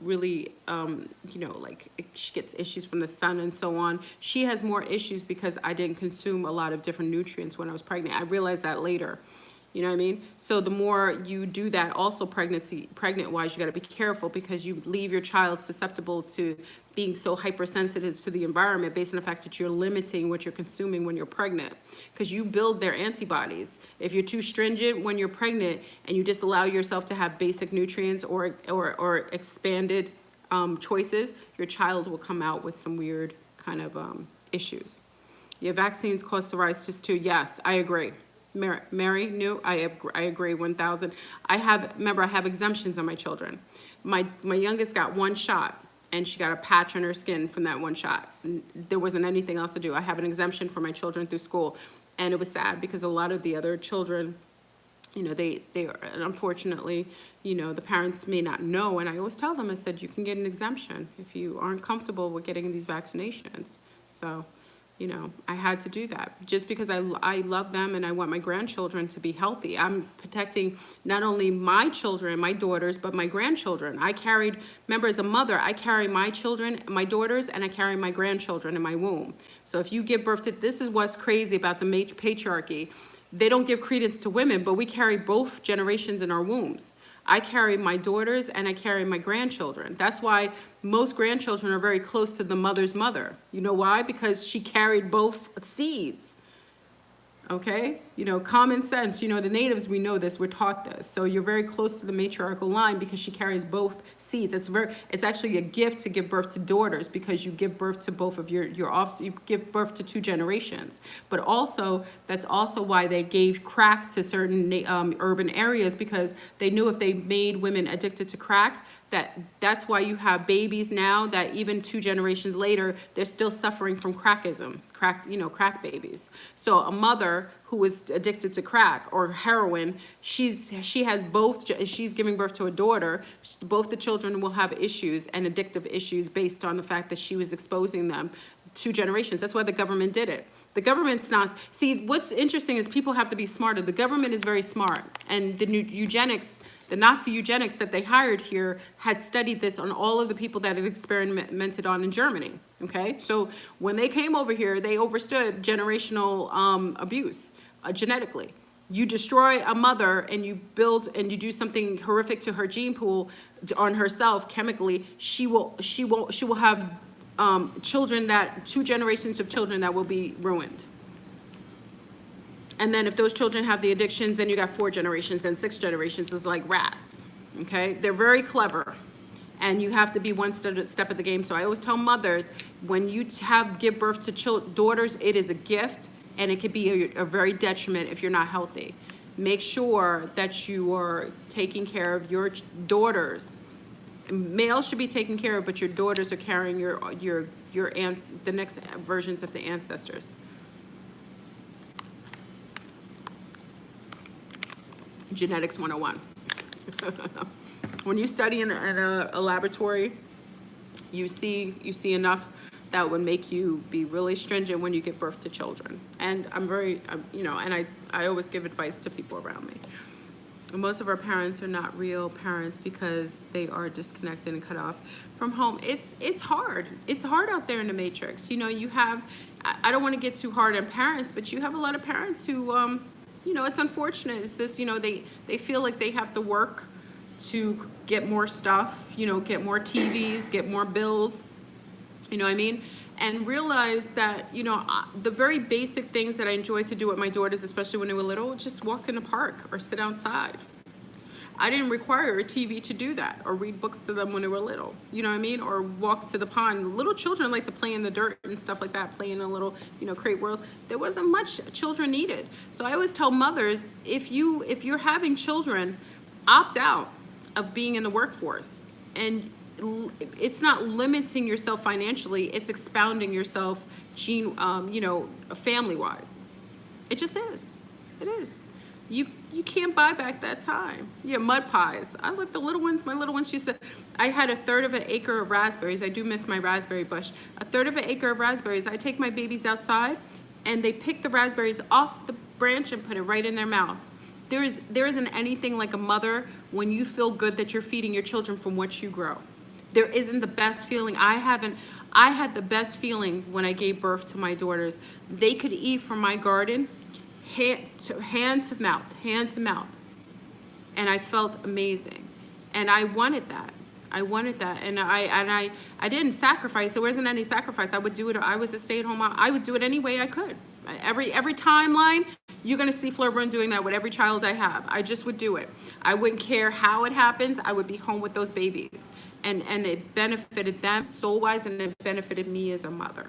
really, like she gets issues from the sun and so on. She has more issues because I didn't consume a lot of different nutrients when I was pregnant. I realized that later. You know what I mean? So the more you do that, also pregnant-wise, you got to be careful because you leave your child susceptible to being so hypersensitive to the environment based on the fact that you're limiting what you're consuming when you're pregnant, because you build their antibodies. If you're too stringent when you're pregnant and you just allow yourself to have basic nutrients or expanded choices, your child will come out with some weird kind of issues. Your vaccines cause psoriasis too. Yes, I agree. Mary knew, I agree 1,000. I have exemptions on my children. My youngest got one shot and she got a patch on her skin from that one shot. There wasn't anything else to do. I have an exemption for my children through school. And it was sad because a lot of the other children, they unfortunately, the parents may not know. And I always tell them, I said, you can get an exemption if you aren't comfortable with getting these vaccinations. So, I had to do that just because I love them and I want my grandchildren to be healthy. I'm protecting not only my children, my daughters, but my grandchildren. Remember, as a mother, I carry my children, my daughters, and I carry my grandchildren in my womb. So if you give birth to, this is what's crazy about the patriarchy. They don't give credence to women, but we carry both generations in our wombs. I carry my daughters and I carry my grandchildren. That's why most grandchildren are very close to the mother's mother. You know why? Because she carried both seeds. Okay? Common sense. The natives, we know this, we're taught this. So you're very close to the matriarchal line because she carries both seeds. It's actually a gift to give birth to daughters because you give birth to both of your offspring. You give birth to 2 generations. But also, that's also why they gave crack to certain urban areas, because they knew if they made women addicted to crack, that's why you have babies now that even 2 generations later, they're still suffering from crackism, crack babies. So a mother who was addicted to crack or heroin, she has both, she's giving birth to a daughter, both the children will have issues and addictive issues based on the fact that she was exposing them 2 generations. That's why the government did it. The government's not, see, what's interesting is people have to be smarter. The government is very smart, and the Nazi eugenics that they hired here had studied this on all of the people that had experimented on in Germany, okay? So when they came over here, they understood generational abuse genetically. You destroy a mother and you build and you do something horrific to her gene pool on herself chemically, she will have children 2 generations of children that will be ruined. And then if those children have the addictions, then you got 4 generations and 6 generations. It's like rats, okay? They're very clever, and you have to be one step of the game. So I always tell mothers, when you give birth to daughters, it is a gift, and it could be a very detriment if you're not healthy. Make sure that you are taking care of your daughters. Males should be taken care of, but your daughters are carrying your the next versions of the ancestors. Genetics 101. When you study in a laboratory, you see enough that would make you be really stringent when you give birth to children. And and I always give advice to people around me. Most of our parents are not real parents because they are disconnected and cut off from home. It's hard. It's hard out there in the matrix. You have, I don't want to get too hard on parents, but you have a lot of parents who, it's unfortunate. It's just, they feel like they have to work to get more stuff, get more TVs, get more bills. You know what I mean? and realized that, you know, the very basic things that I enjoyed to do with my daughters, especially when they were little, just walk in the park or sit outside. I didn't require a TV to do that, or read books to them when they were little, you know what I mean? Or walk to the pond. Little children like to play in the dirt and stuff like that, play in a little, you know, crate worlds. There wasn't much children needed. So I always tell mothers, if you're having children, opt out of being in the workforce. And it's not limiting yourself financially, it's expounding yourself family-wise. It just is. It is. You can't buy back that time. Yeah, mud pies. I like the little ones. My little ones used to, I had a third of an acre of raspberries. I do miss my raspberry bush. A third of an acre of raspberries. I take my babies outside and they pick the raspberries off the branch and put it right in their mouth. There isn't anything like a mother when you feel good that you're feeding your children from what you grow. There isn't the best feeling. I had the best feeling when I gave birth to my daughters. They could eat from my garden, hand to mouth. And I felt amazing. And I wanted that. And I didn't sacrifice. There wasn't any sacrifice. I would do it. I was a stay-at-home mom. I would do it any way I could. Every timeline, you're gonna see Fleur Brun doing that with every child I have. I just would do it. I wouldn't care how it happens. I would be home with those babies. And it benefited them soul-wise, and it benefited me as a mother.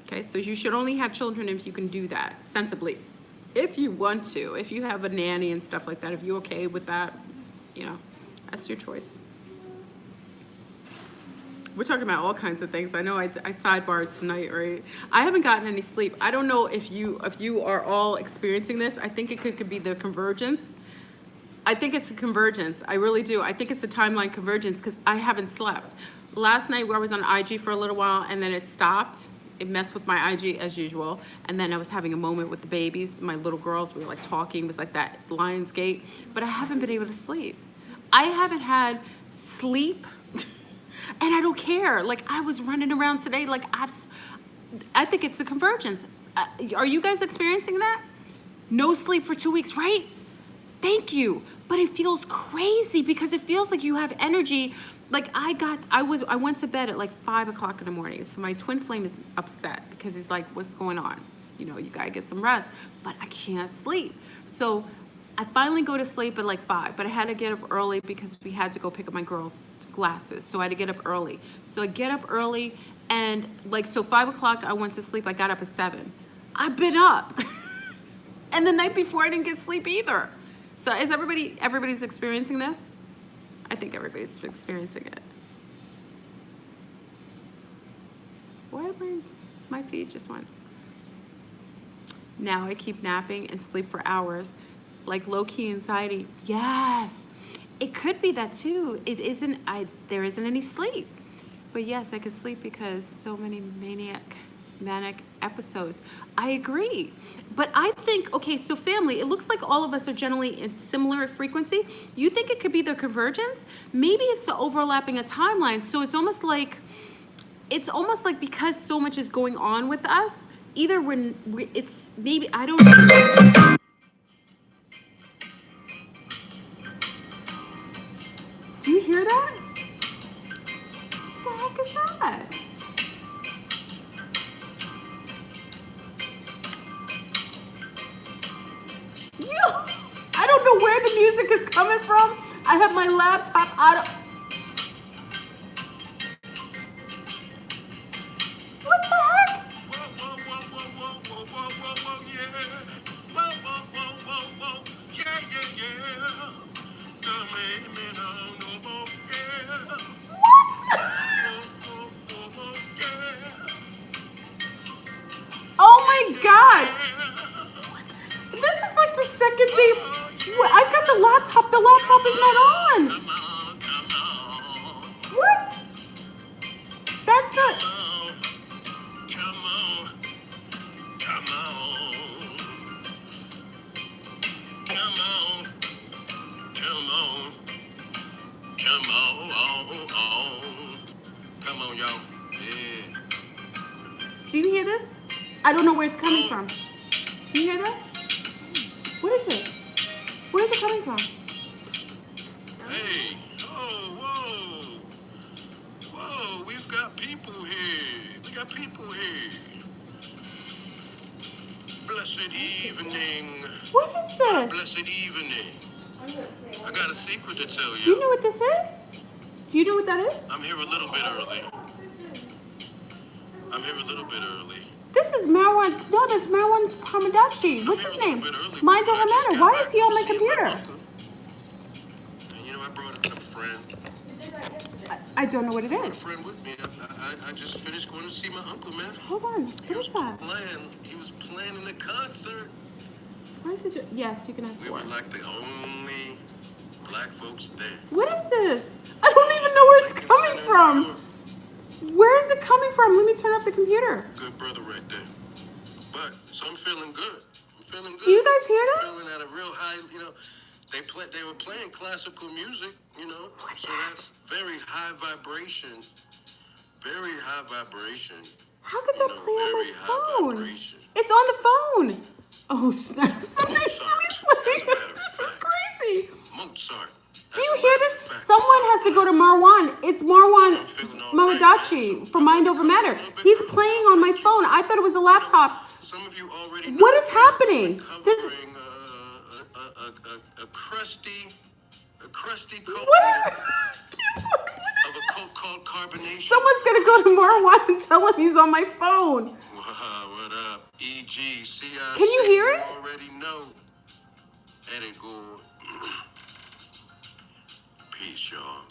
Okay, so you should only have children if you can do that sensibly. If you want to, if you have a nanny and stuff like that, if you're okay with that, you know, that's your choice. We're talking about all kinds of things. I know I sidebarred tonight, right? I haven't gotten any sleep. I don't know if you are all experiencing this. I think it could be the convergence. I think it's a convergence. I really do. I think it's a timeline convergence because I haven't slept. Last night I was on IG for a little while and then it stopped. It messed with my IG as usual. And then I was having a moment with the babies, my little girls. We were like talking. It was like that Lion's Gate. But I haven't been able to sleep. I haven't had sleep and I don't care. Like I was running around today. Like I think it's a convergence. Are you guys experiencing that? No sleep for 2 weeks, right? Thank you. But it feels crazy because it feels like you have energy. Like I went to bed at like 5 o'clock in the morning. So my twin flame is upset because he's like, what's going on? You know, you gotta get some rest, but I can't sleep. So I finally go to sleep at like 5, but I had to get up early because we had to go pick up my girls' glasses. So I had to get up early. So I get up early and so 5 o'clock I went to sleep. I got up at 7. I've been up. And the night before I didn't get sleep either. So is everybody's experiencing this? I think everybody's experiencing it. Why my feed just went? Now I keep napping and sleep for hours, like low-key anxiety. Yes, it could be that too. There isn't any sleep. But yes, I could sleep because so many manic episodes. I agree. But I think, okay, so family, it looks like all of us are generally in similar frequency. You think it could be the convergence? Maybe it's the overlapping of timelines. So it's almost like because so much is going on with us, either it's maybe, I don't know. Do you hear that? What the heck is that? I don't know where the music is coming from. I have my laptop out of... What the heck? What? Oh my God. This is like the second day. I've got the laptop. The laptop is not on. What? That's not. Come on. Come on. Come on. Come on. Come on. Come on, y'all. Yeah. Do you hear this? I don't know where it's coming from. Do you hear that? What is it? Where's it coming from? Hey, whoa. We've got people here. We got my people here. Blessed evening. What is What a this? blessed evening. I got a secret to tell Do you you. know what this is? Do you know what that is? I'm here a little bit early. I'm here a little bit early. This is Marwan. No, that's Marwan Hamadachi. What's his name? Mind over matter. Why is he on my computer? And you know, I brought a friend. I don't know what it I brought a is. friend with me. I just finished going to see my uncle, man. Hold on. What is that? He was playing in a concert. Why is it? Yes, you can have We 4. were like the only black folks there. What is this? I don't even know where it's coming from. Where is it coming from? Let me turn off the computer. Good brother right there. But, so I'm feeling good. I'm feeling good. Do you guys hear that? I'm feeling at a real high, you know, they were playing classical music, you know. So that's very high vibration. Very high vibration. How could that play on my phone? Vibration. It's on the phone. Oh, snap. Somebody's playing. This is crazy. Mozart. Do you hear this? Someone has to go to Marwan. It's Marwan Mawadachi from Mind Over Matter. He's playing on my phone. I thought it was a laptop. Some of you already know. What is happening? Covering a crusty coat What is of a coat called carbonation. Someone's going to go to Marwan and tell him he's on my phone. What up? E.G. C.I. Can you hear it? You already know. Edit good. Peace, y'all.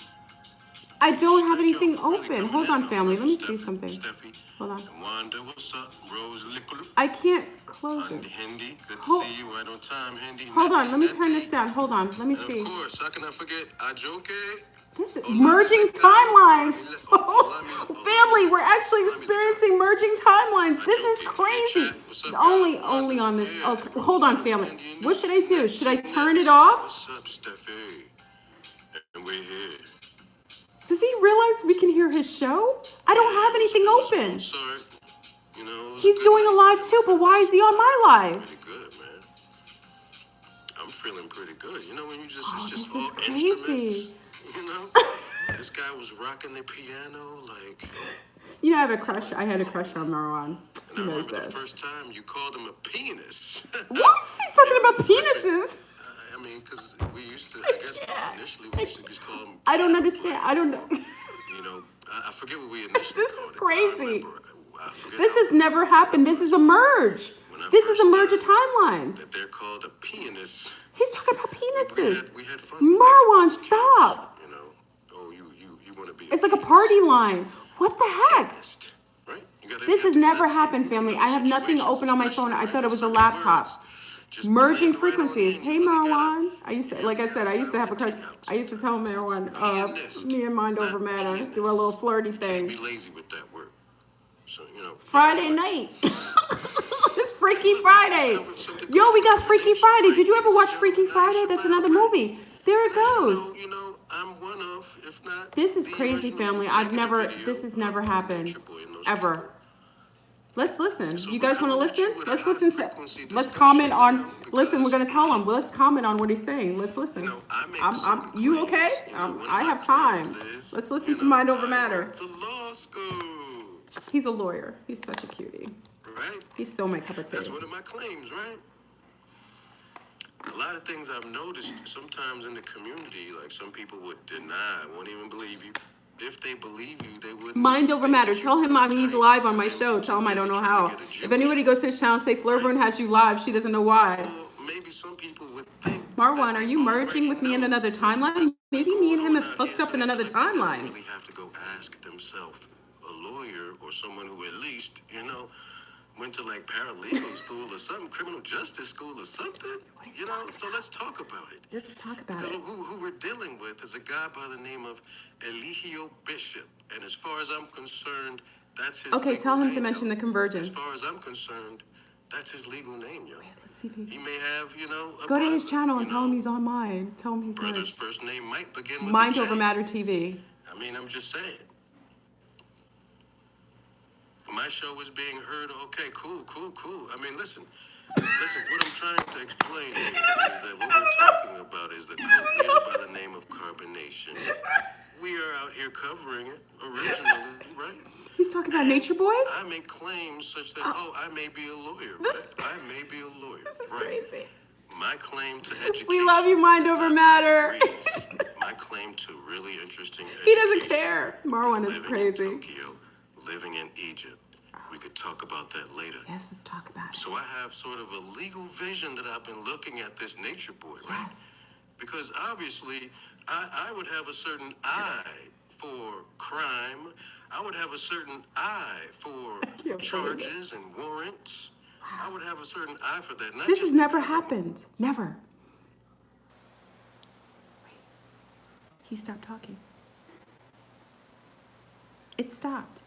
I don't have anything open. Hold on, family. Let me see something. Steffi. Hold on. Wanda, what's up? Rose Liquid. I can't close it. Hindi, good to see you right on time, Hindi. Hold on, let me turn this down. Hold on, let me see. Of course, how can I forget Ajoke? This is merging timelines. Family, we're actually experiencing merging timelines. This is crazy. Only on this. Okay, hold on, family. What should I do? Should I turn it off? What's up, Steffi? And we're here. Does he realize we can hear his show? I don't have anything open. Sorry. You know, he's doing a live too, but why is he on my live? Pretty good, man. I'm feeling pretty good. You know, when you just, Oh, it's just this is all crazy. instruments. You know, this guy was rocking the piano like. You know, I had a crush on Marwan. And I remember the first time you called him a penis. What? He's talking about penises. I mean, because we used to, I guess initially we used to just call him. I don't understand. I don't know. You know, I forget what we initially This called is it. crazy. This has never happened. This is a merge. This is a merge of timelines. That they're called a penis. He's talking about penises. We had fun. Marwan, stop. You know, oh, you want to be. It's like a party line. What the heck? Right? This has never happened, family. I have nothing open on my phone. I thought it was a laptop. Merging frequencies. Hey, Marwan. I used to have a crush. I used to tell Marwan, me and Mind Over Matter, do a little flirty thing. Be lazy with that word. So, you know. Friday night. It's Freaky Friday. Yo, we got Freaky Friday. Did you ever watch Freaky Friday? That's another movie. There it goes. You know, I'm one of, if not. This is crazy, family. This has never happened. Ever. Let's listen. You guys want to listen? Let's comment on, listen, we're going to tell him. Let's comment on what he's saying. Let's listen. You okay? I have time. Let's listen to Mind Over Matter. He's a lawyer. He's such a cutie. Right? He's so my cup of tea. That's one of my claims, right? A lot of things I've noticed sometimes in the community, like some people would deny, won't even believe you. If they believe you, they wouldn't. Mind Over Matter. Tell him he's live on my show. Tell him I don't know how. If anybody goes to his channel and say Flirtburn has you live, she doesn't know why. Well, maybe some people would think. Marwan, are you merging with me in another timeline? Maybe me and him have hooked up in another timeline. They really have to go ask themselves, a lawyer or someone who at least, you know, went to like paralegal school or something, criminal justice school or something. You know, so let's talk about it. Let's talk about it. Who we're dealing with is a guy by the name of Eligio Bishop. And as far as I'm concerned, that's his Okay, tell him name, to mention the Convergence. As far as I'm concerned, that's his legal name, yo. Let's see if he may have, you know, go to his channel and tell him he's on mine. Tell him he's brother's first name might begin with Mind Over Matter TV. I mean, I'm just saying. My show is being heard. Okay, cool. I mean, listen, what I'm trying to explain here is that what we're talking about is the co-creator by the name of carbonation. We are out here covering it originally, right? He's talking about And Nature Boy? I make claims such that, I may be a lawyer, right? I may be a lawyer. This is right? crazy. My claim to education. We love you, Mind is Over not Matter. degrees. My claim to really interesting education. He doesn't care. Marwan is living crazy. in Tokyo, living in Egypt. We could talk about that later. Yes, let's talk about it. So I have sort of a legal vision that I've been looking at this Nature Boy, right? Yes. Because obviously, I would have a certain eye for crime. I would have a certain eye for charges and warrants. I would have a certain eye for that. This has never happened. Never. Wait. He stopped talking. It stopped.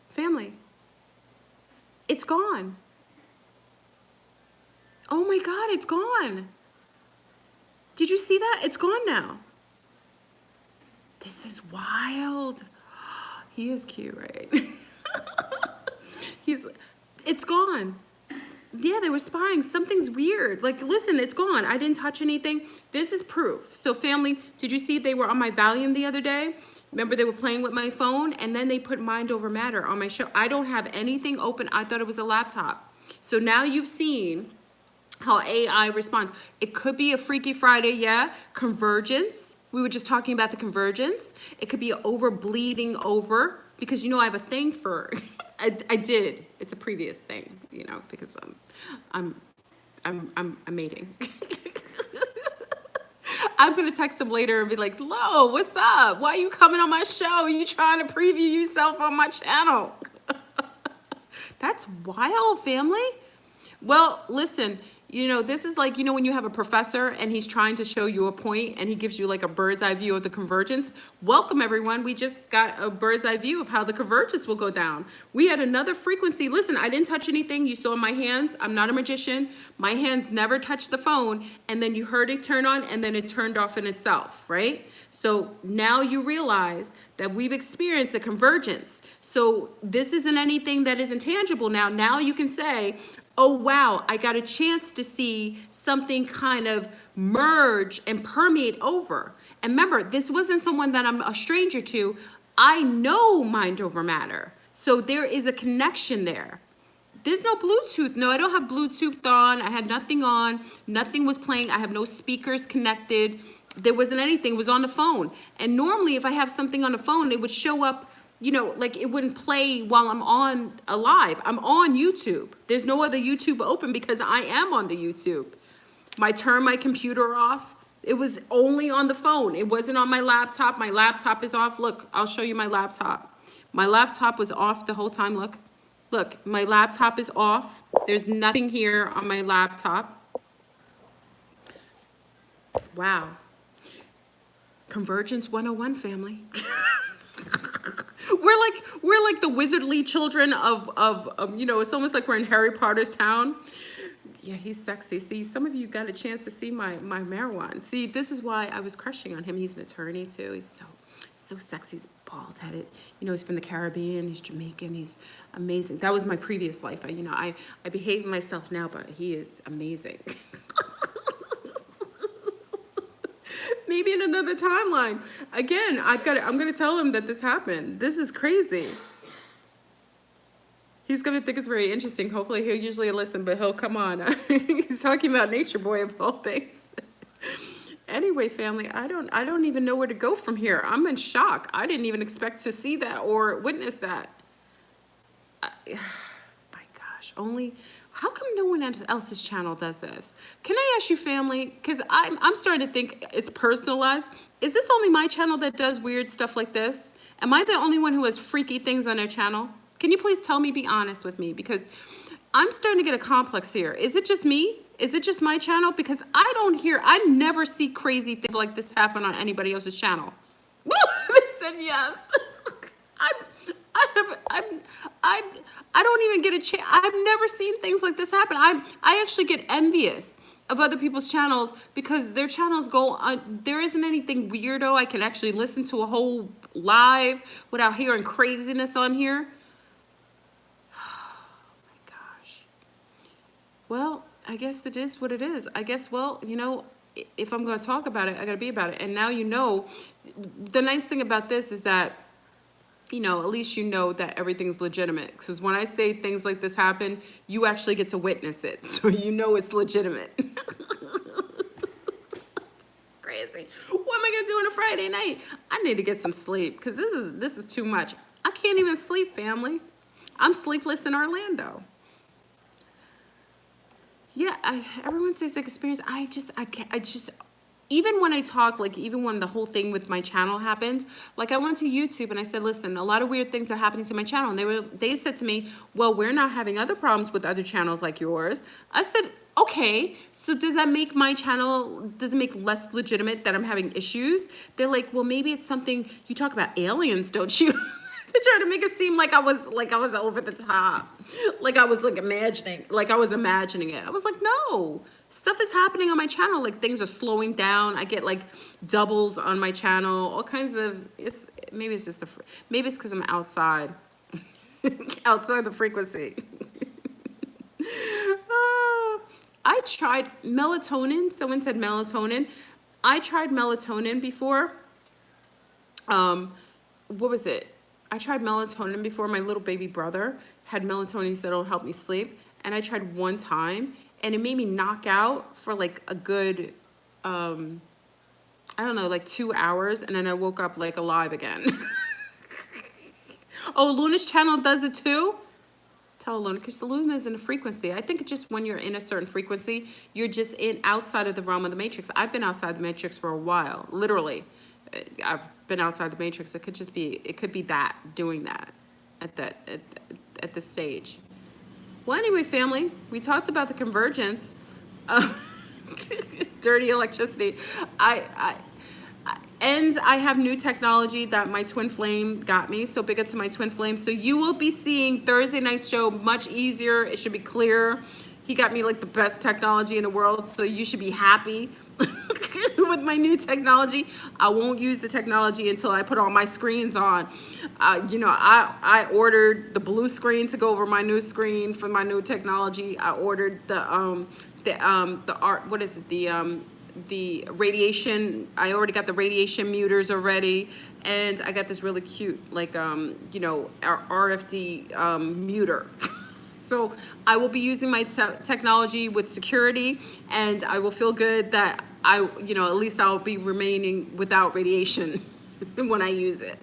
Family. It's gone. Oh my God, it's gone. Did you see that? It's gone now. This is wild. He is cute, right? It's gone. Yeah, they were spying. Something's weird. Like, listen, it's gone. I didn't touch anything. This is proof. So family, did you see they were on my volume the other day? Remember they were playing with my phone and then they put Mind Over Matter on my show. I don't have anything open. I thought it was a laptop. So now you've seen how AI responds. It could be a Freaky Friday, yeah. Convergence. We were just talking about the convergence. It could be an over bleeding over, because you know I have a thing for I did. It's a previous thing, you know, because I'm mating. I'm gonna text him later and be like, "Lo, what's up? Why are you coming on my show? You trying to preview yourself on my channel?" That's wild, family. Well, listen, you know, this is like, you know, when you have a professor and he's trying to show you a point and he gives you like a bird's eye view of the convergence. Welcome, everyone. We just got a bird's eye view of how the convergence will go down. We had another frequency. Listen, I didn't touch anything. You saw my hands. I'm not a magician. My hands never touched the phone. And then you heard it turn on and then it turned off in itself, right? So now you realize that we've experienced a convergence. So this isn't anything that isn't tangible now. Now you can say, oh, wow, I got a chance to see something kind of merge and permeate over. And remember, this wasn't someone that I'm a stranger to. I know Mind Over Matter. So there is a connection there. There's no Bluetooth. No, I don't have Bluetooth on. I had nothing on. Nothing was playing. I have no speakers connected. There wasn't anything. It was on the phone. And normally if I have something on the phone, it would show up, you know, like it wouldn't play while I'm on a live. I'm on YouTube. There's no other YouTube open because I am on the YouTube. I turned my computer off. It was only on the phone. It wasn't on my laptop. My laptop is off. Look, I'll show you my laptop. My laptop was off the whole time. Look, look, my laptop is off. There's nothing here on my laptop. Wow. Convergence 101, family. We're like the wizardly children of you know, it's almost like we're in Harry Potter's town. Yeah, he's sexy. See, some of you got a chance to see my Marwan. See, this is why I was crushing on him. He's an attorney too. He's so sexy. He's bald-headed. You know, he's from the Caribbean. He's Jamaican. He's amazing. That was my previous life. I behave myself now, but he is amazing. Maybe in another timeline. Again, I'm gonna tell him that this happened. This is crazy. He's gonna think it's very interesting. Hopefully he'll usually listen, but he'll come on. He's talking about Nature Boy of all things. Anyway, family, I don't even know where to go from here. I'm in shock. I didn't even expect to see that or witness that. My gosh, how come no one else's channel does this? Can I ask you, family, because I'm starting to think it's personalized. Is this only my channel that does weird stuff like this? Am I the only one who has freaky things on their channel? Can you please tell me, be honest with me? Because I'm starting to get a complex here. Is it just me? Is it just my channel? Because I never see crazy things like this happen on anybody else's channel. They said yes. I don't even get a chance. I've never seen things like this happen. I actually get envious of other people's channels because their channels go on. There isn't anything weirdo. I can actually listen to a whole live without hearing craziness on here. Oh my gosh. Well, I guess it is what it is. I guess, well, you know, if I'm going to talk about it, I got to be about it. And now you know, the nice thing about this is that you know, at least you know that everything's legitimate. Because when I say things like this happen, you actually get to witness it. So you know it's legitimate. It's crazy. What am I gonna do on a Friday night? I need to get some sleep because this is too much. I can't even sleep, family. I'm sleepless in Orlando. Yeah, everyone says like experience. I can't, even when I talk, like even when the whole thing with my channel happened, like I went to YouTube and I said, listen, a lot of weird things are happening to my channel. And they said to me, well, we're not having other problems with other channels like yours. I said, okay, so does that make my channel, does it make less legitimate that I'm having issues? They're like, well, maybe it's something, you talk about aliens, don't you? They tried to make it seem like I was over the top, like I was imagining it. I was like, no, stuff is happening on my channel. Like things are slowing down. I get like doubles on my channel, all kinds of. Maybe it's because I'm outside, outside the frequency. I tried melatonin. Someone said melatonin. I tried melatonin before. What was it? I tried melatonin before. My little baby brother had melatonin. He said it'll help me sleep. And I tried one time and it made me knock out for like a good, I don't know, like 2 hours. And then I woke up like alive again. Oh, Luna's channel does it too? Tell Luna, because Luna is in a frequency. I think it's just when you're in a certain frequency, you're just outside of the realm of the matrix. I've been outside the matrix for a while, literally. I've been outside the matrix. It could be that, doing that at this stage. Well, anyway, family, we talked about the convergence, dirty electricity. And I have new technology that my twin flame got me. So big up to my twin flame. So you will be seeing Thursday night's show much easier. It should be clearer. He got me like the best technology in the world. So you should be happy with my new technology. I won't use the technology until I put all my screens on. You know, I ordered the blue screen to go over my new screen for my new technology. I ordered the radiation. I already got the radiation muters already, and I got this really cute, like, you know, our RFD muter. So I will be using my technology with security, and I will feel good that you know, at least I'll be remaining without radiation when I use it.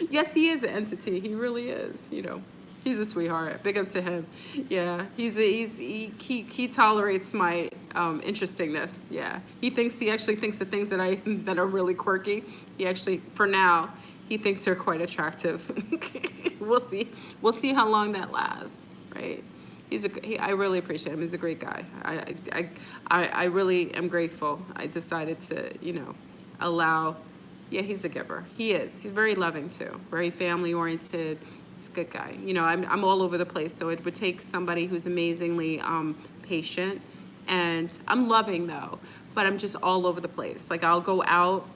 Yes, he is an entity. He really is, you know. He's a sweetheart. Big up to him. Yeah, he tolerates my interestingness. Yeah, he actually thinks the things that are really quirky. He actually, for now, he thinks they're quite attractive. We'll see how long that lasts, right? I really appreciate him. He's a great guy. I really am grateful. I decided to, you know, allow. Yeah, he's a giver. He is. He's very loving too. Very family oriented. He's a good guy. You know, I'm all over the place, so it would take somebody who's amazingly patient. And I'm loving though, but I'm just all over the place. Like I'll go out.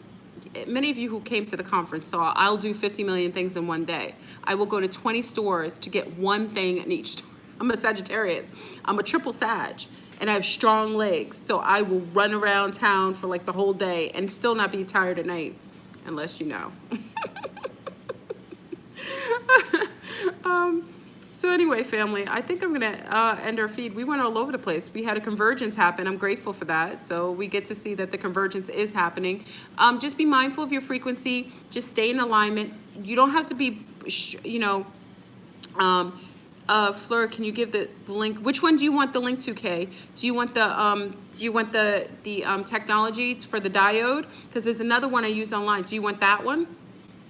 Many of you who came to the conference saw I'll do 50 million things in one day. I will go to 20 stores to get one thing in each store. I'm a Sagittarius. I'm a triple Sag, and I have strong legs. So I will run around town for like the whole day and still not be tired at night, unless you know. So anyway, family, I think I'm gonna end our feed. We went all over the place. We had a convergence happen. I'm grateful for that. So we get to see that the convergence is happening. Just be mindful of your frequency. Just stay in alignment. You don't have to be, you know, Fleur, can you give the link? Which one do you want the link to, Kay? Do you want the technology for the diode? Because there's another one I use online. Do you want that one,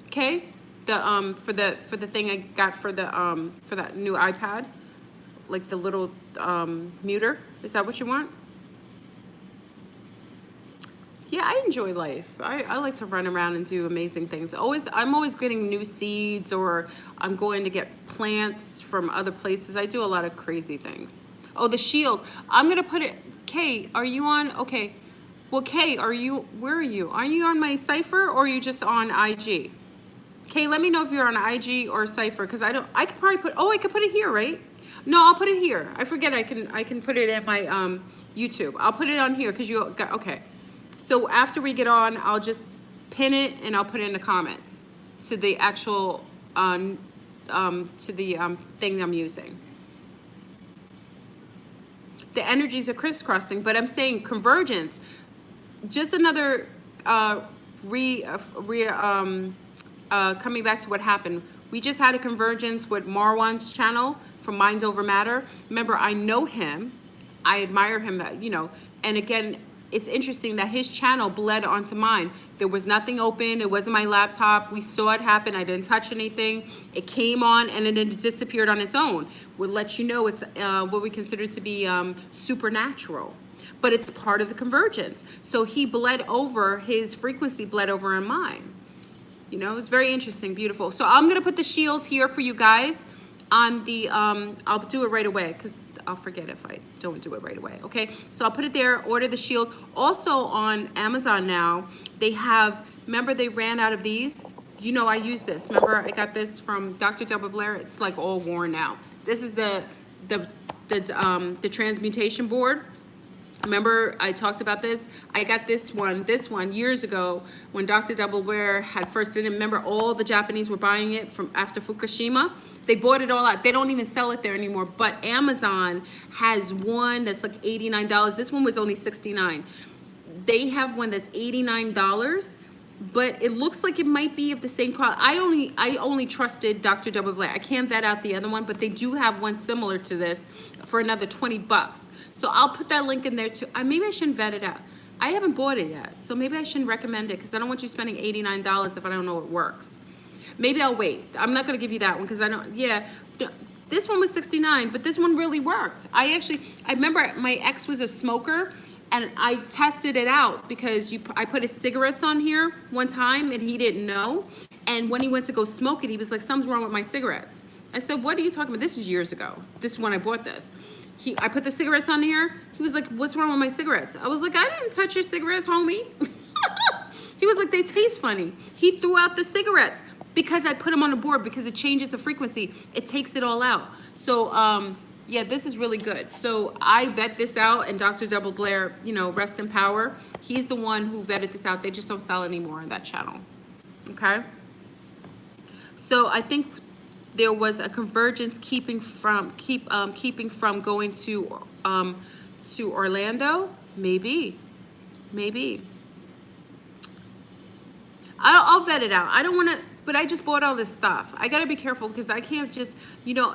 Kay? For the thing I got for that new iPad, like the little muter. Is that what you want? Yeah, I enjoy life. I like to run around and do amazing things. I'm always getting new seeds, or I'm going to get plants from other places. I do a lot of crazy things. Oh, the shield. I'm gonna put it. Kay, are you on? Okay. Well, Kay, where are you? Are you on my Cypher, or are you just on IG? Kay, let me know if you're on IG or Cypher, because I could probably I could put it here, right? No, I'll put it here. I forget I can put it in my YouTube. I'll put it on here because you got, okay. So after we get on, I'll just pin it and I'll put it in the comments to the actual, thing I'm using. The energies are crisscrossing, but I'm saying convergence, just another, coming back to what happened. We just had a convergence with Marwan's channel from Mind Over Matter. Remember, I know him. I admire him, and again, it's interesting that his channel bled onto mine. There was nothing open. It wasn't my laptop. We saw it happen. I didn't touch anything. It came on and then it disappeared on its own. We'll let you know it's what we consider to be supernatural. But it's part of the convergence. So he bled over, his frequency bled over in mine. It's very interesting, beautiful. So I'm gonna put the shield here for you guys on the, I'll do it right away because I'll forget if I don't do it right away, okay? So I'll put it there, order the shield. Also on Amazon now, they have, remember they ran out of these? I use this. Remember I got this from Dr. Double Blair? It's like all worn now. This is the transmutation board. Remember I talked about this? I got this one years ago when Dr. Double Blair had first did it. Remember all the Japanese were buying it from after Fukushima? They bought it all out. They don't even sell it there anymore. But Amazon has one that's like $89. This one was only $69. They have one that's $89, but it looks like it might be of the same quality. I only trusted Dr. Double Blair. I can't vet out the other one, but they do have one similar to this for another $20. So I'll put that link in there too. Maybe I shouldn't vet it out. I haven't bought it yet, so maybe I shouldn't recommend it because I don't want you spending $89 if I don't know it works. Maybe I'll wait. I'm not gonna give you that one because I don't, this one was $69, but this one really worked. I remember my ex was a smoker and I tested it out because I put his cigarettes on here one time and he didn't know. And when he went to go smoke it, he was like, something's wrong with my cigarettes. I said, what are you talking about? This is years ago. This is when I bought this. I put the cigarettes on here. He was like, what's wrong with my cigarettes? I was like, I didn't touch your cigarettes, homie. He was like, they taste funny. He threw out the cigarettes because I put them on the board because it changes the frequency. It takes it all out. So, this is really good. So I vet this out and Dr. Double Blair, rest in power. He's the one who vetted this out. They just don't sell anymore on that channel. Okay. So I think there was a convergence keeping from going to Orlando. Maybe. I'll vet it out. I don't want to, but I just bought all this stuff. I got to be careful because I can't just,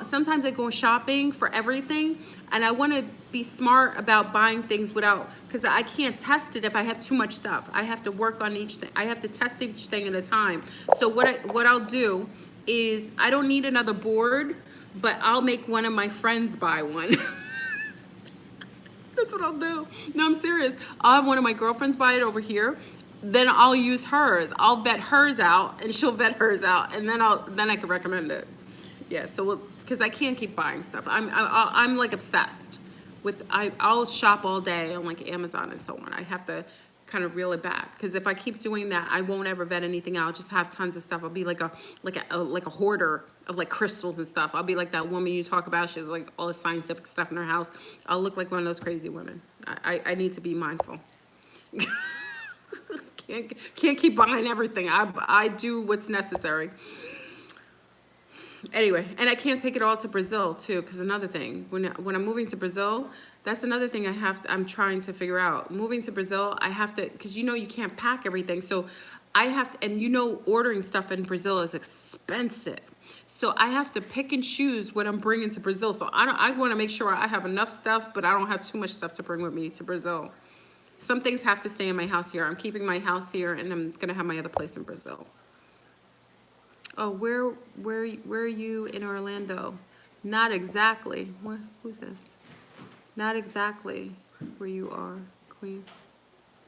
sometimes I go shopping for everything and I want to be smart about buying things because I can't test it if I have too much stuff. I have to work on each thing. I have to test each thing at a time. So what I'll do is I don't need another board, but I'll make one of my friends buy one. That's what I'll do. No, I'm serious. I'll have one of my girlfriends buy it over here. Then I'll use hers. I'll vet hers out and she'll vet hers out and then I can recommend it. Yeah, so because I can't keep buying stuff. I'm like obsessed with, I'll shop all day on like Amazon and so on. I have to kind of reel it back because if I keep doing that, I won't ever vet anything out. I'll just have tons of stuff. I'll be like a hoarder of like crystals and stuff. I'll be like that woman you talk about. She has like all the scientific stuff in her house. I'll look like one of those crazy women. I need to be mindful. Can't keep buying everything. I do what's necessary. Anyway, and I can't take it all to Brazil too, because another thing, when I'm moving to Brazil, that's another thing I'm trying to figure out. Moving to Brazil, I have to, because you can't pack everything. So I have to, and ordering stuff in Brazil is expensive. So I have to pick and choose what I'm bringing to Brazil. So I want to make sure I have enough stuff, but I don't have too much stuff to bring with me to Brazil. Some things have to stay in my house here. I'm keeping my house here and I'm going to have my other place in Brazil. Oh, where are you in Orlando? Not exactly. Who's this? Not exactly where you are, Queen.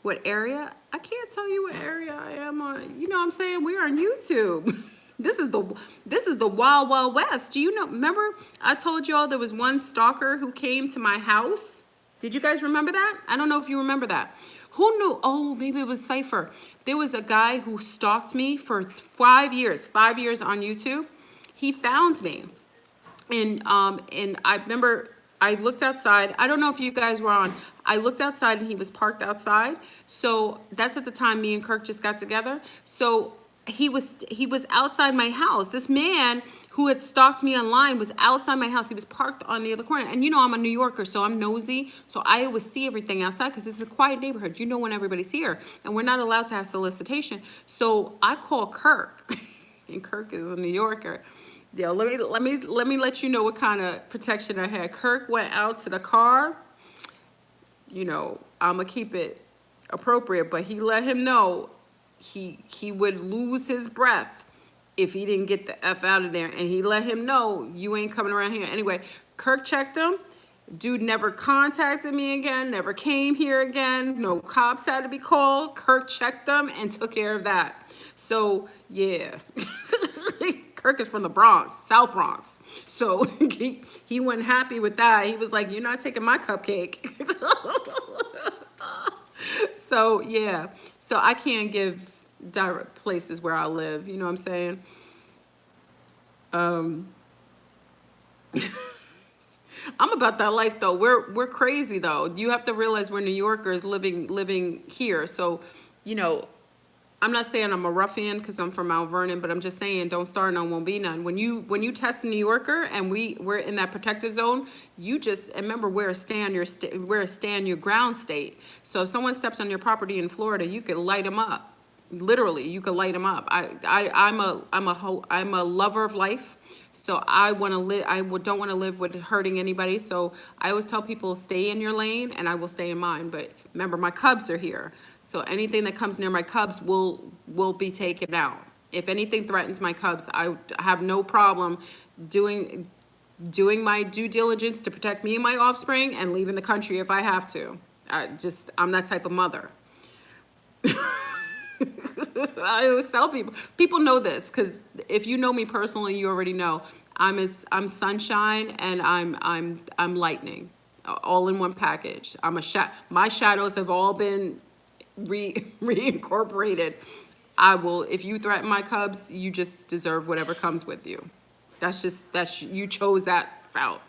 What area? I can't tell you what area I am on. I'm saying we're on YouTube. This is the Wild Wild West. Do you know? Remember I told y'all there was one stalker who came to my house? Did you guys remember that? I don't know if you remember that. Who knew? Oh, maybe it was Cypher. There was a guy who stalked me for 5 years on YouTube. He found me. And I remember I looked outside. I don't know if you guys were on. I looked outside and he was parked outside. So that's at the time me and Kirk just got together. So he was outside my house. This man who had stalked me online was outside my house. He was parked on the other corner. And you know, I'm a New Yorker, so I'm nosy. So I always see everything outside because it's a quiet neighborhood. You know when everybody's here. And we're not allowed to have solicitation. So I call Kirk, and Kirk is a New Yorker. Yo, let me let you know what kind of protection I had. Kirk went out to the car. You know, I'ma keep it appropriate, but he let him know he would lose his breath if he didn't get the F out of there. And he let him know, you ain't coming around here. Anyway, Kirk checked him. Dude never contacted me again, never came here again. No cops had to be called. Kirk checked them and took care of that. So, yeah. Kirk is from the Bronx, South Bronx. So he wasn't happy with that. He was like, you're not taking my cupcake. So, yeah. So I can't give direct places where I live. You know what I'm saying? I'm about that life though. We're crazy though. You have to realize we're New Yorkers living here. So, you know, I'm not saying I'm a ruffian because I'm from Mount Vernon, but I'm just saying don't start none, won't be none. When you test a New Yorker and we're in that protective zone, you just remember where a stand your ground state. So if someone steps on your property in Florida, you could light them up. Literally, you could light them up. I'm a lover of life. So I want to live. Don't want to live with hurting anybody. So I always tell people, stay in your lane, and I will stay in mine. But remember, my cubs are here. So anything that comes near my cubs will be taken out. If anything threatens my cubs, I have no problem doing my due diligence to protect me and my offspring, and leaving the country if I have to. I'm that type of mother. I always tell people know this, because if you know me personally, you already know I'm sunshine and I'm lightning, all in one package. My shadows have all been reincorporated. If you threaten my cubs, you just deserve whatever comes with you. You chose that route.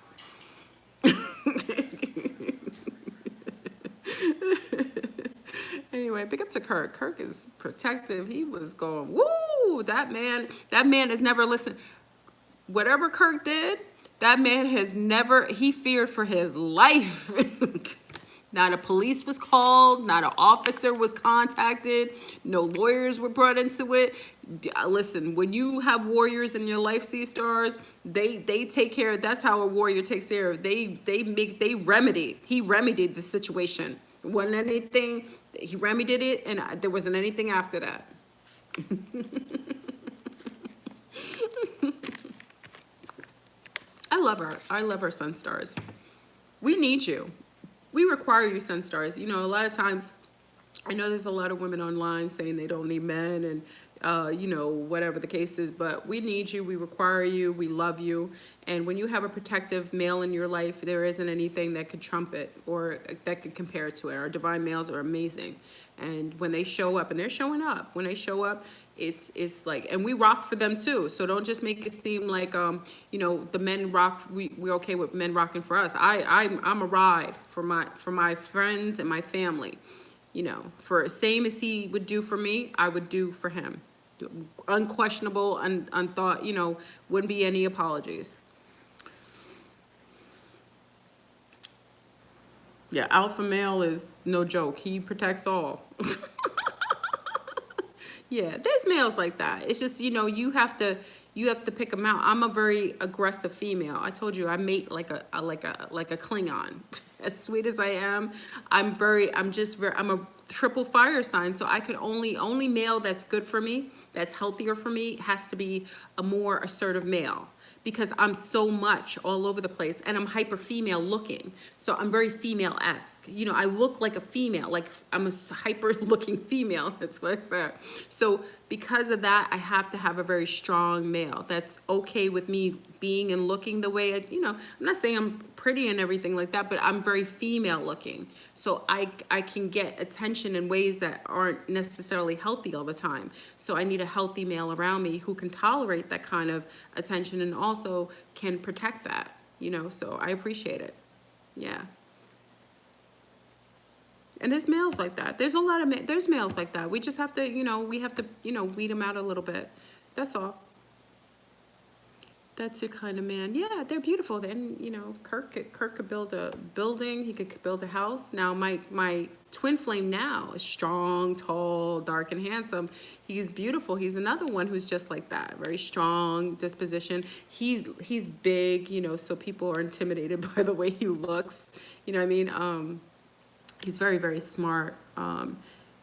Anyway, big up to Kirk. Kirk is protective. He was going, woo! That man has never listened. Whatever Kirk did, that man has never, he feared for his life. Not a police was called, not an officer was contacted, no lawyers were brought into it. Listen, when you have warriors in your life, sea stars, they take care of, that's how a warrior takes care of. He remedied the situation. Wasn't anything, he remedied it, and there wasn't anything after that. I love our sun stars. We need you. We require you, sun stars. You know, a lot of times, I know there's a lot of women online saying they don't need men and, you know, whatever the case is, but we need you, we require you, we love you. And when you have a protective male in your life, there isn't anything that could trump it or that could compare to it. Our divine males are amazing. And when they show up, and they're showing up, when they show up, it's like, and we rock for them too. So don't just make it seem like, you know, the men rock, we're okay with men rocking for us. I'm a ride for my friends and my family. You know, for same as he would do for me, I would do for him. Unquestionable, unthought, you know, wouldn't be any apologies. Yeah, alpha male is no joke. He protects all. Yeah, there's males like that. It's just, you know, you have to pick them out. I'm a very aggressive female. I told you I mate like a Klingon. As sweet as I am, I'm a triple fire sign. So I could only male that's good for me, that's healthier for me, has to be a more assertive male. Because I'm so much all over the place, and I'm hyper female looking. So I'm very female-esque. You know, I look like a female, like I'm a hyper looking female. That's what I said. So because of that, I have to have a very strong male that's okay with me being and looking the way you know, I'm not saying I'm pretty and everything like that, but I'm very female looking. So I can get attention in ways that aren't necessarily healthy all the time. So I need a healthy male around me who can tolerate that kind of attention and also can protect that, you know, so I appreciate it. Yeah. And there's males like that. There's a lot of there's males like that. We just have to, weed them out a little bit. That's all. That's your kind of man. Yeah, they're beautiful. Then Kirk could build a building. He could build a house. Now my twin flame now is strong, tall, dark, and handsome. He's beautiful. He's another one who's just like that, very strong disposition. He's big, so people are intimidated by the way he looks. You know what I mean? He's very, very smart.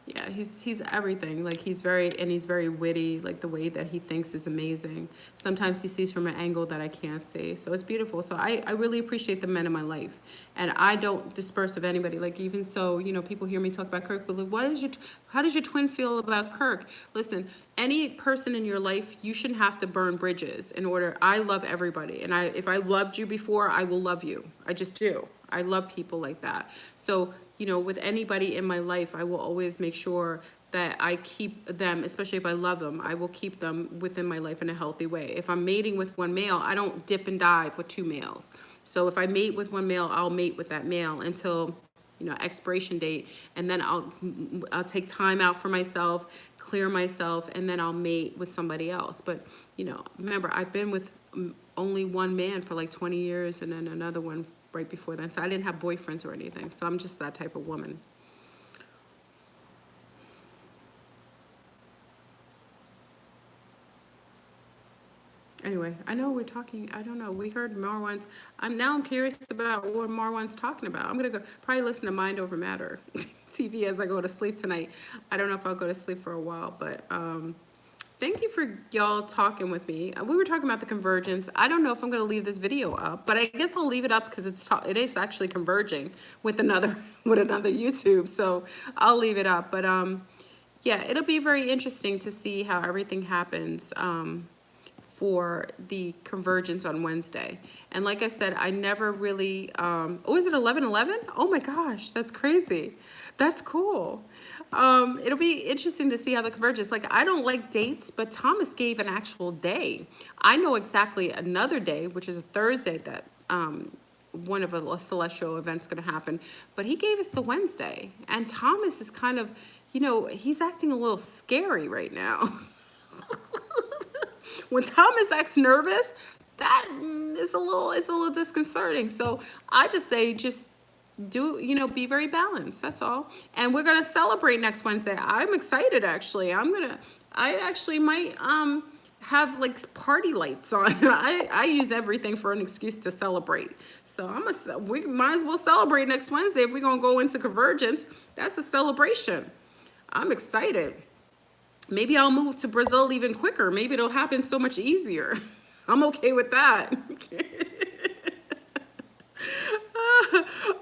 Yeah, he's everything. Like he's very witty. Like the way that he thinks is amazing. Sometimes he sees from an angle that I can't see. So it's beautiful. So I really appreciate the men in my life. And I don't disperse of anybody. Like even so, people hear me talk about Kirk, but like, how does your twin feel about Kirk? Listen, any person in your life, you shouldn't have to burn bridges in order. I love everybody. And if I loved you before, I will love you. I just do. I love people like that. So, with anybody in my life, I will always make sure that I keep them, especially if I love them, I will keep them within my life in a healthy way. If I'm mating with one male, I don't dip and dive with two males. So if I mate with one male, I'll mate with that male until, expiration date. And then I'll take time out for myself, clear myself, and then I'll mate with somebody else. But, remember, I've been with only one man for like 20 years and then another one right before then. So I didn't have boyfriends or anything. So I'm just that type of woman. Anyway, I know we're talking, I don't know, we heard Marwan's, I'm curious about what Marwan's talking about. I'm gonna probably listen to Mind Over Matter TV as I go to sleep tonight. I don't know if I'll go to sleep for a while, but thank you for y'all talking with me. We were talking about the convergence. I don't know if I'm going to leave this video up, but I guess I'll leave it up because it is actually converging with another YouTube. So I'll leave it up. But yeah, it'll be very interesting to see how everything happens for the convergence on Wednesday. And like I said, I never really. Is it 11/11? Oh my gosh, that's crazy. That's cool. It'll be interesting to see how the convergence. Like, I don't like dates, but Thomas gave an actual day. I know exactly another day, which is a Thursday, that one of a celestial event's going to happen. But he gave us the Wednesday. And Thomas is kind of, he's acting a little scary right now. When Thomas acts nervous, that is a little disconcerting. So I just say, be very balanced. That's all. And we're going to celebrate next Wednesday. I'm excited, actually. I actually might have like party lights on. I use everything for an excuse to celebrate. So we might as well celebrate next Wednesday. If we're going to go into convergence, that's a celebration. I'm excited. Maybe I'll move to Brazil even quicker. Maybe it'll happen so much easier. I'm okay with that.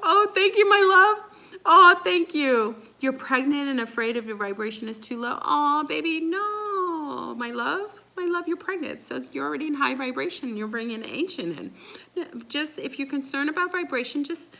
Oh, thank you, my love. Oh, thank you. You're pregnant and afraid of your vibration is too low. Oh, baby, no, my love. My love, you're pregnant. So you're already in high vibration. You're bringing ancient in. Just if you're concerned about vibration, just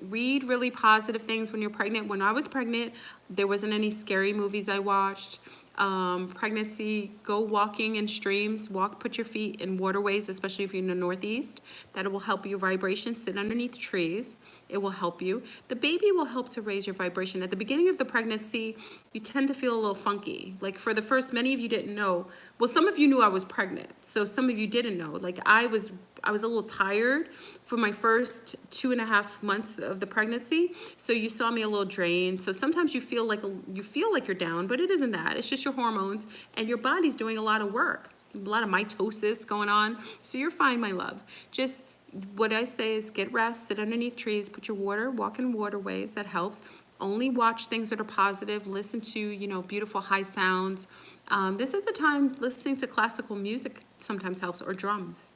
read really positive things when you're pregnant. When I was pregnant, there wasn't any scary movies I watched. Pregnancy, go walking in streams, put your feet in waterways, especially if you're in the Northeast. That will help your vibration. Sit underneath trees. It will help you. The baby will help to raise your vibration. At the beginning of the pregnancy, you tend to feel a little funky. Like for the first, many of you didn't know. Well, some of you knew I was pregnant. So some of you didn't know. Like I was a little tired for my first 2.5 months of the pregnancy. So you saw me a little drained. So sometimes you feel like you're down, but it isn't that. It's just your hormones and your body's doing a lot of work. A lot of mitosis going on. So you're fine, my love. Just what I say is get rest, sit underneath trees, put your walk in waterways. That helps. Only watch things that are positive. Listen to, beautiful high sounds. This is the time listening to classical music sometimes helps, or drums.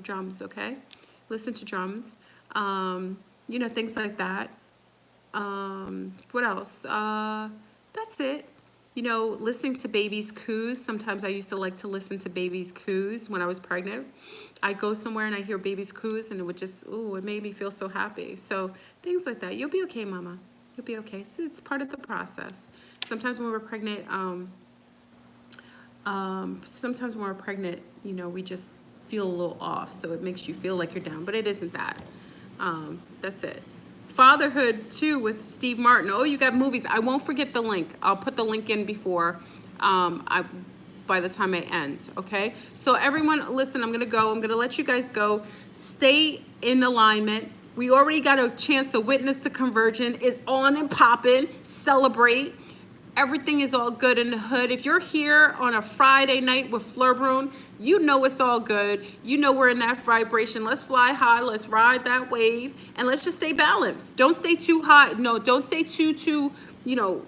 Drums, okay? Listen to drums. Things like that. What else? That's it. Listening to babies' coos. Sometimes I used to like to listen to babies' coos when I was pregnant. I'd go somewhere and I hear babies' coos and it would it made me feel so happy. So things like that. You'll be okay, mama. You'll be okay. It's part of the process. Sometimes when we're pregnant, we just feel a little off. So it makes you feel like you're down, but it isn't that. That's it. Fatherhood too with Steve Martin. Oh, you got movies. I won't forget the link. I'll put the link in before by the time I end, okay? So everyone, listen, I'm gonna go. I'm gonna let you guys go. Stay in alignment. We already got a chance to witness the convergence. It's on and popping. Celebrate. Everything is all good in the hood. If you're here on a Friday night with Fleur Brune, you know it's all good. You know we're in that vibration. Let's fly high. Let's ride that wave. And let's just stay balanced. Don't stay too high. No, don't stay too,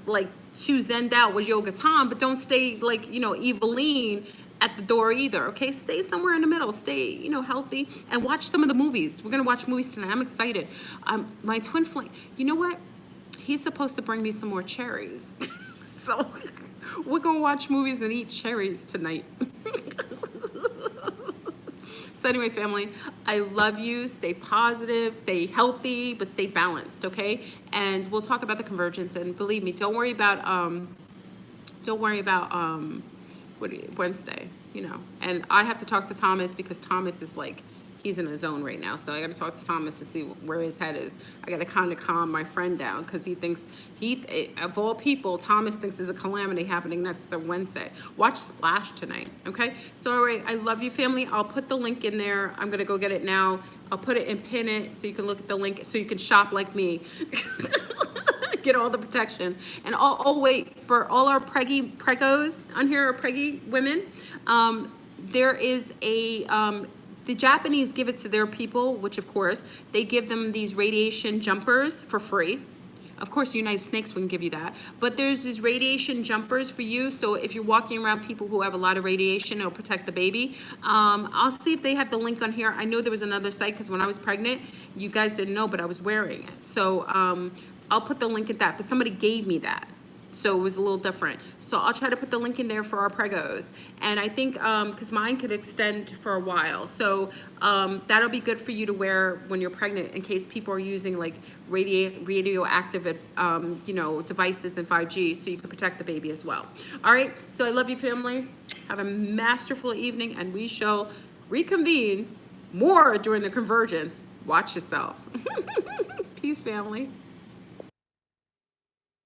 like too zenned out with Yoga Tom, but don't stay like, Eveline at the door either, okay? Stay somewhere in the middle. Stay, healthy. And watch some of the movies. We're going to watch movies tonight. I'm excited. My twin flame, you know what? He's supposed to bring me some more cherries. So we're gonna watch movies and eat cherries tonight. So anyway, family, I love you. Stay positive, stay healthy, but stay balanced, okay? And we'll talk about the convergence. And believe me, don't worry about Wednesday, And I have to talk to Thomas because Thomas is like, he's in a zone right now. So I got to talk to Thomas and see where his head is. I got to kind of calm my friend down because he thinks, of all people, Thomas thinks there's a calamity happening next Wednesday. Watch Splash tonight, okay? So, all right, I love you, family. I'll put the link in there. I'm going to go get it now. I'll put it and pin it so you can look at the link so you can shop like me. Get all the protection. And I'll wait for all our pregos on here, our preggy women. There is the Japanese give it to their people, which of course, they give them these radiation jumpers for free. Of course, United Snakes wouldn't give you that. But there's these radiation jumpers for you. So if you're walking around people who have a lot of radiation, it'll protect the baby. I'll see if they have the link on here. I know there was another site because when I was pregnant, you guys didn't know, but I was wearing it. So I'll put the link at that. But somebody gave me that. So it was a little different. So I'll try to put the link in there for our pregos. And I think, because mine could extend for a while. So that'll be good for you to wear when you're pregnant in case people are using like radioactive, devices and 5G so you can protect the baby as well. All right, so I love you, family. Have a masterful evening and we shall reconvene more during the convergence. Watch yourself. Peace, family.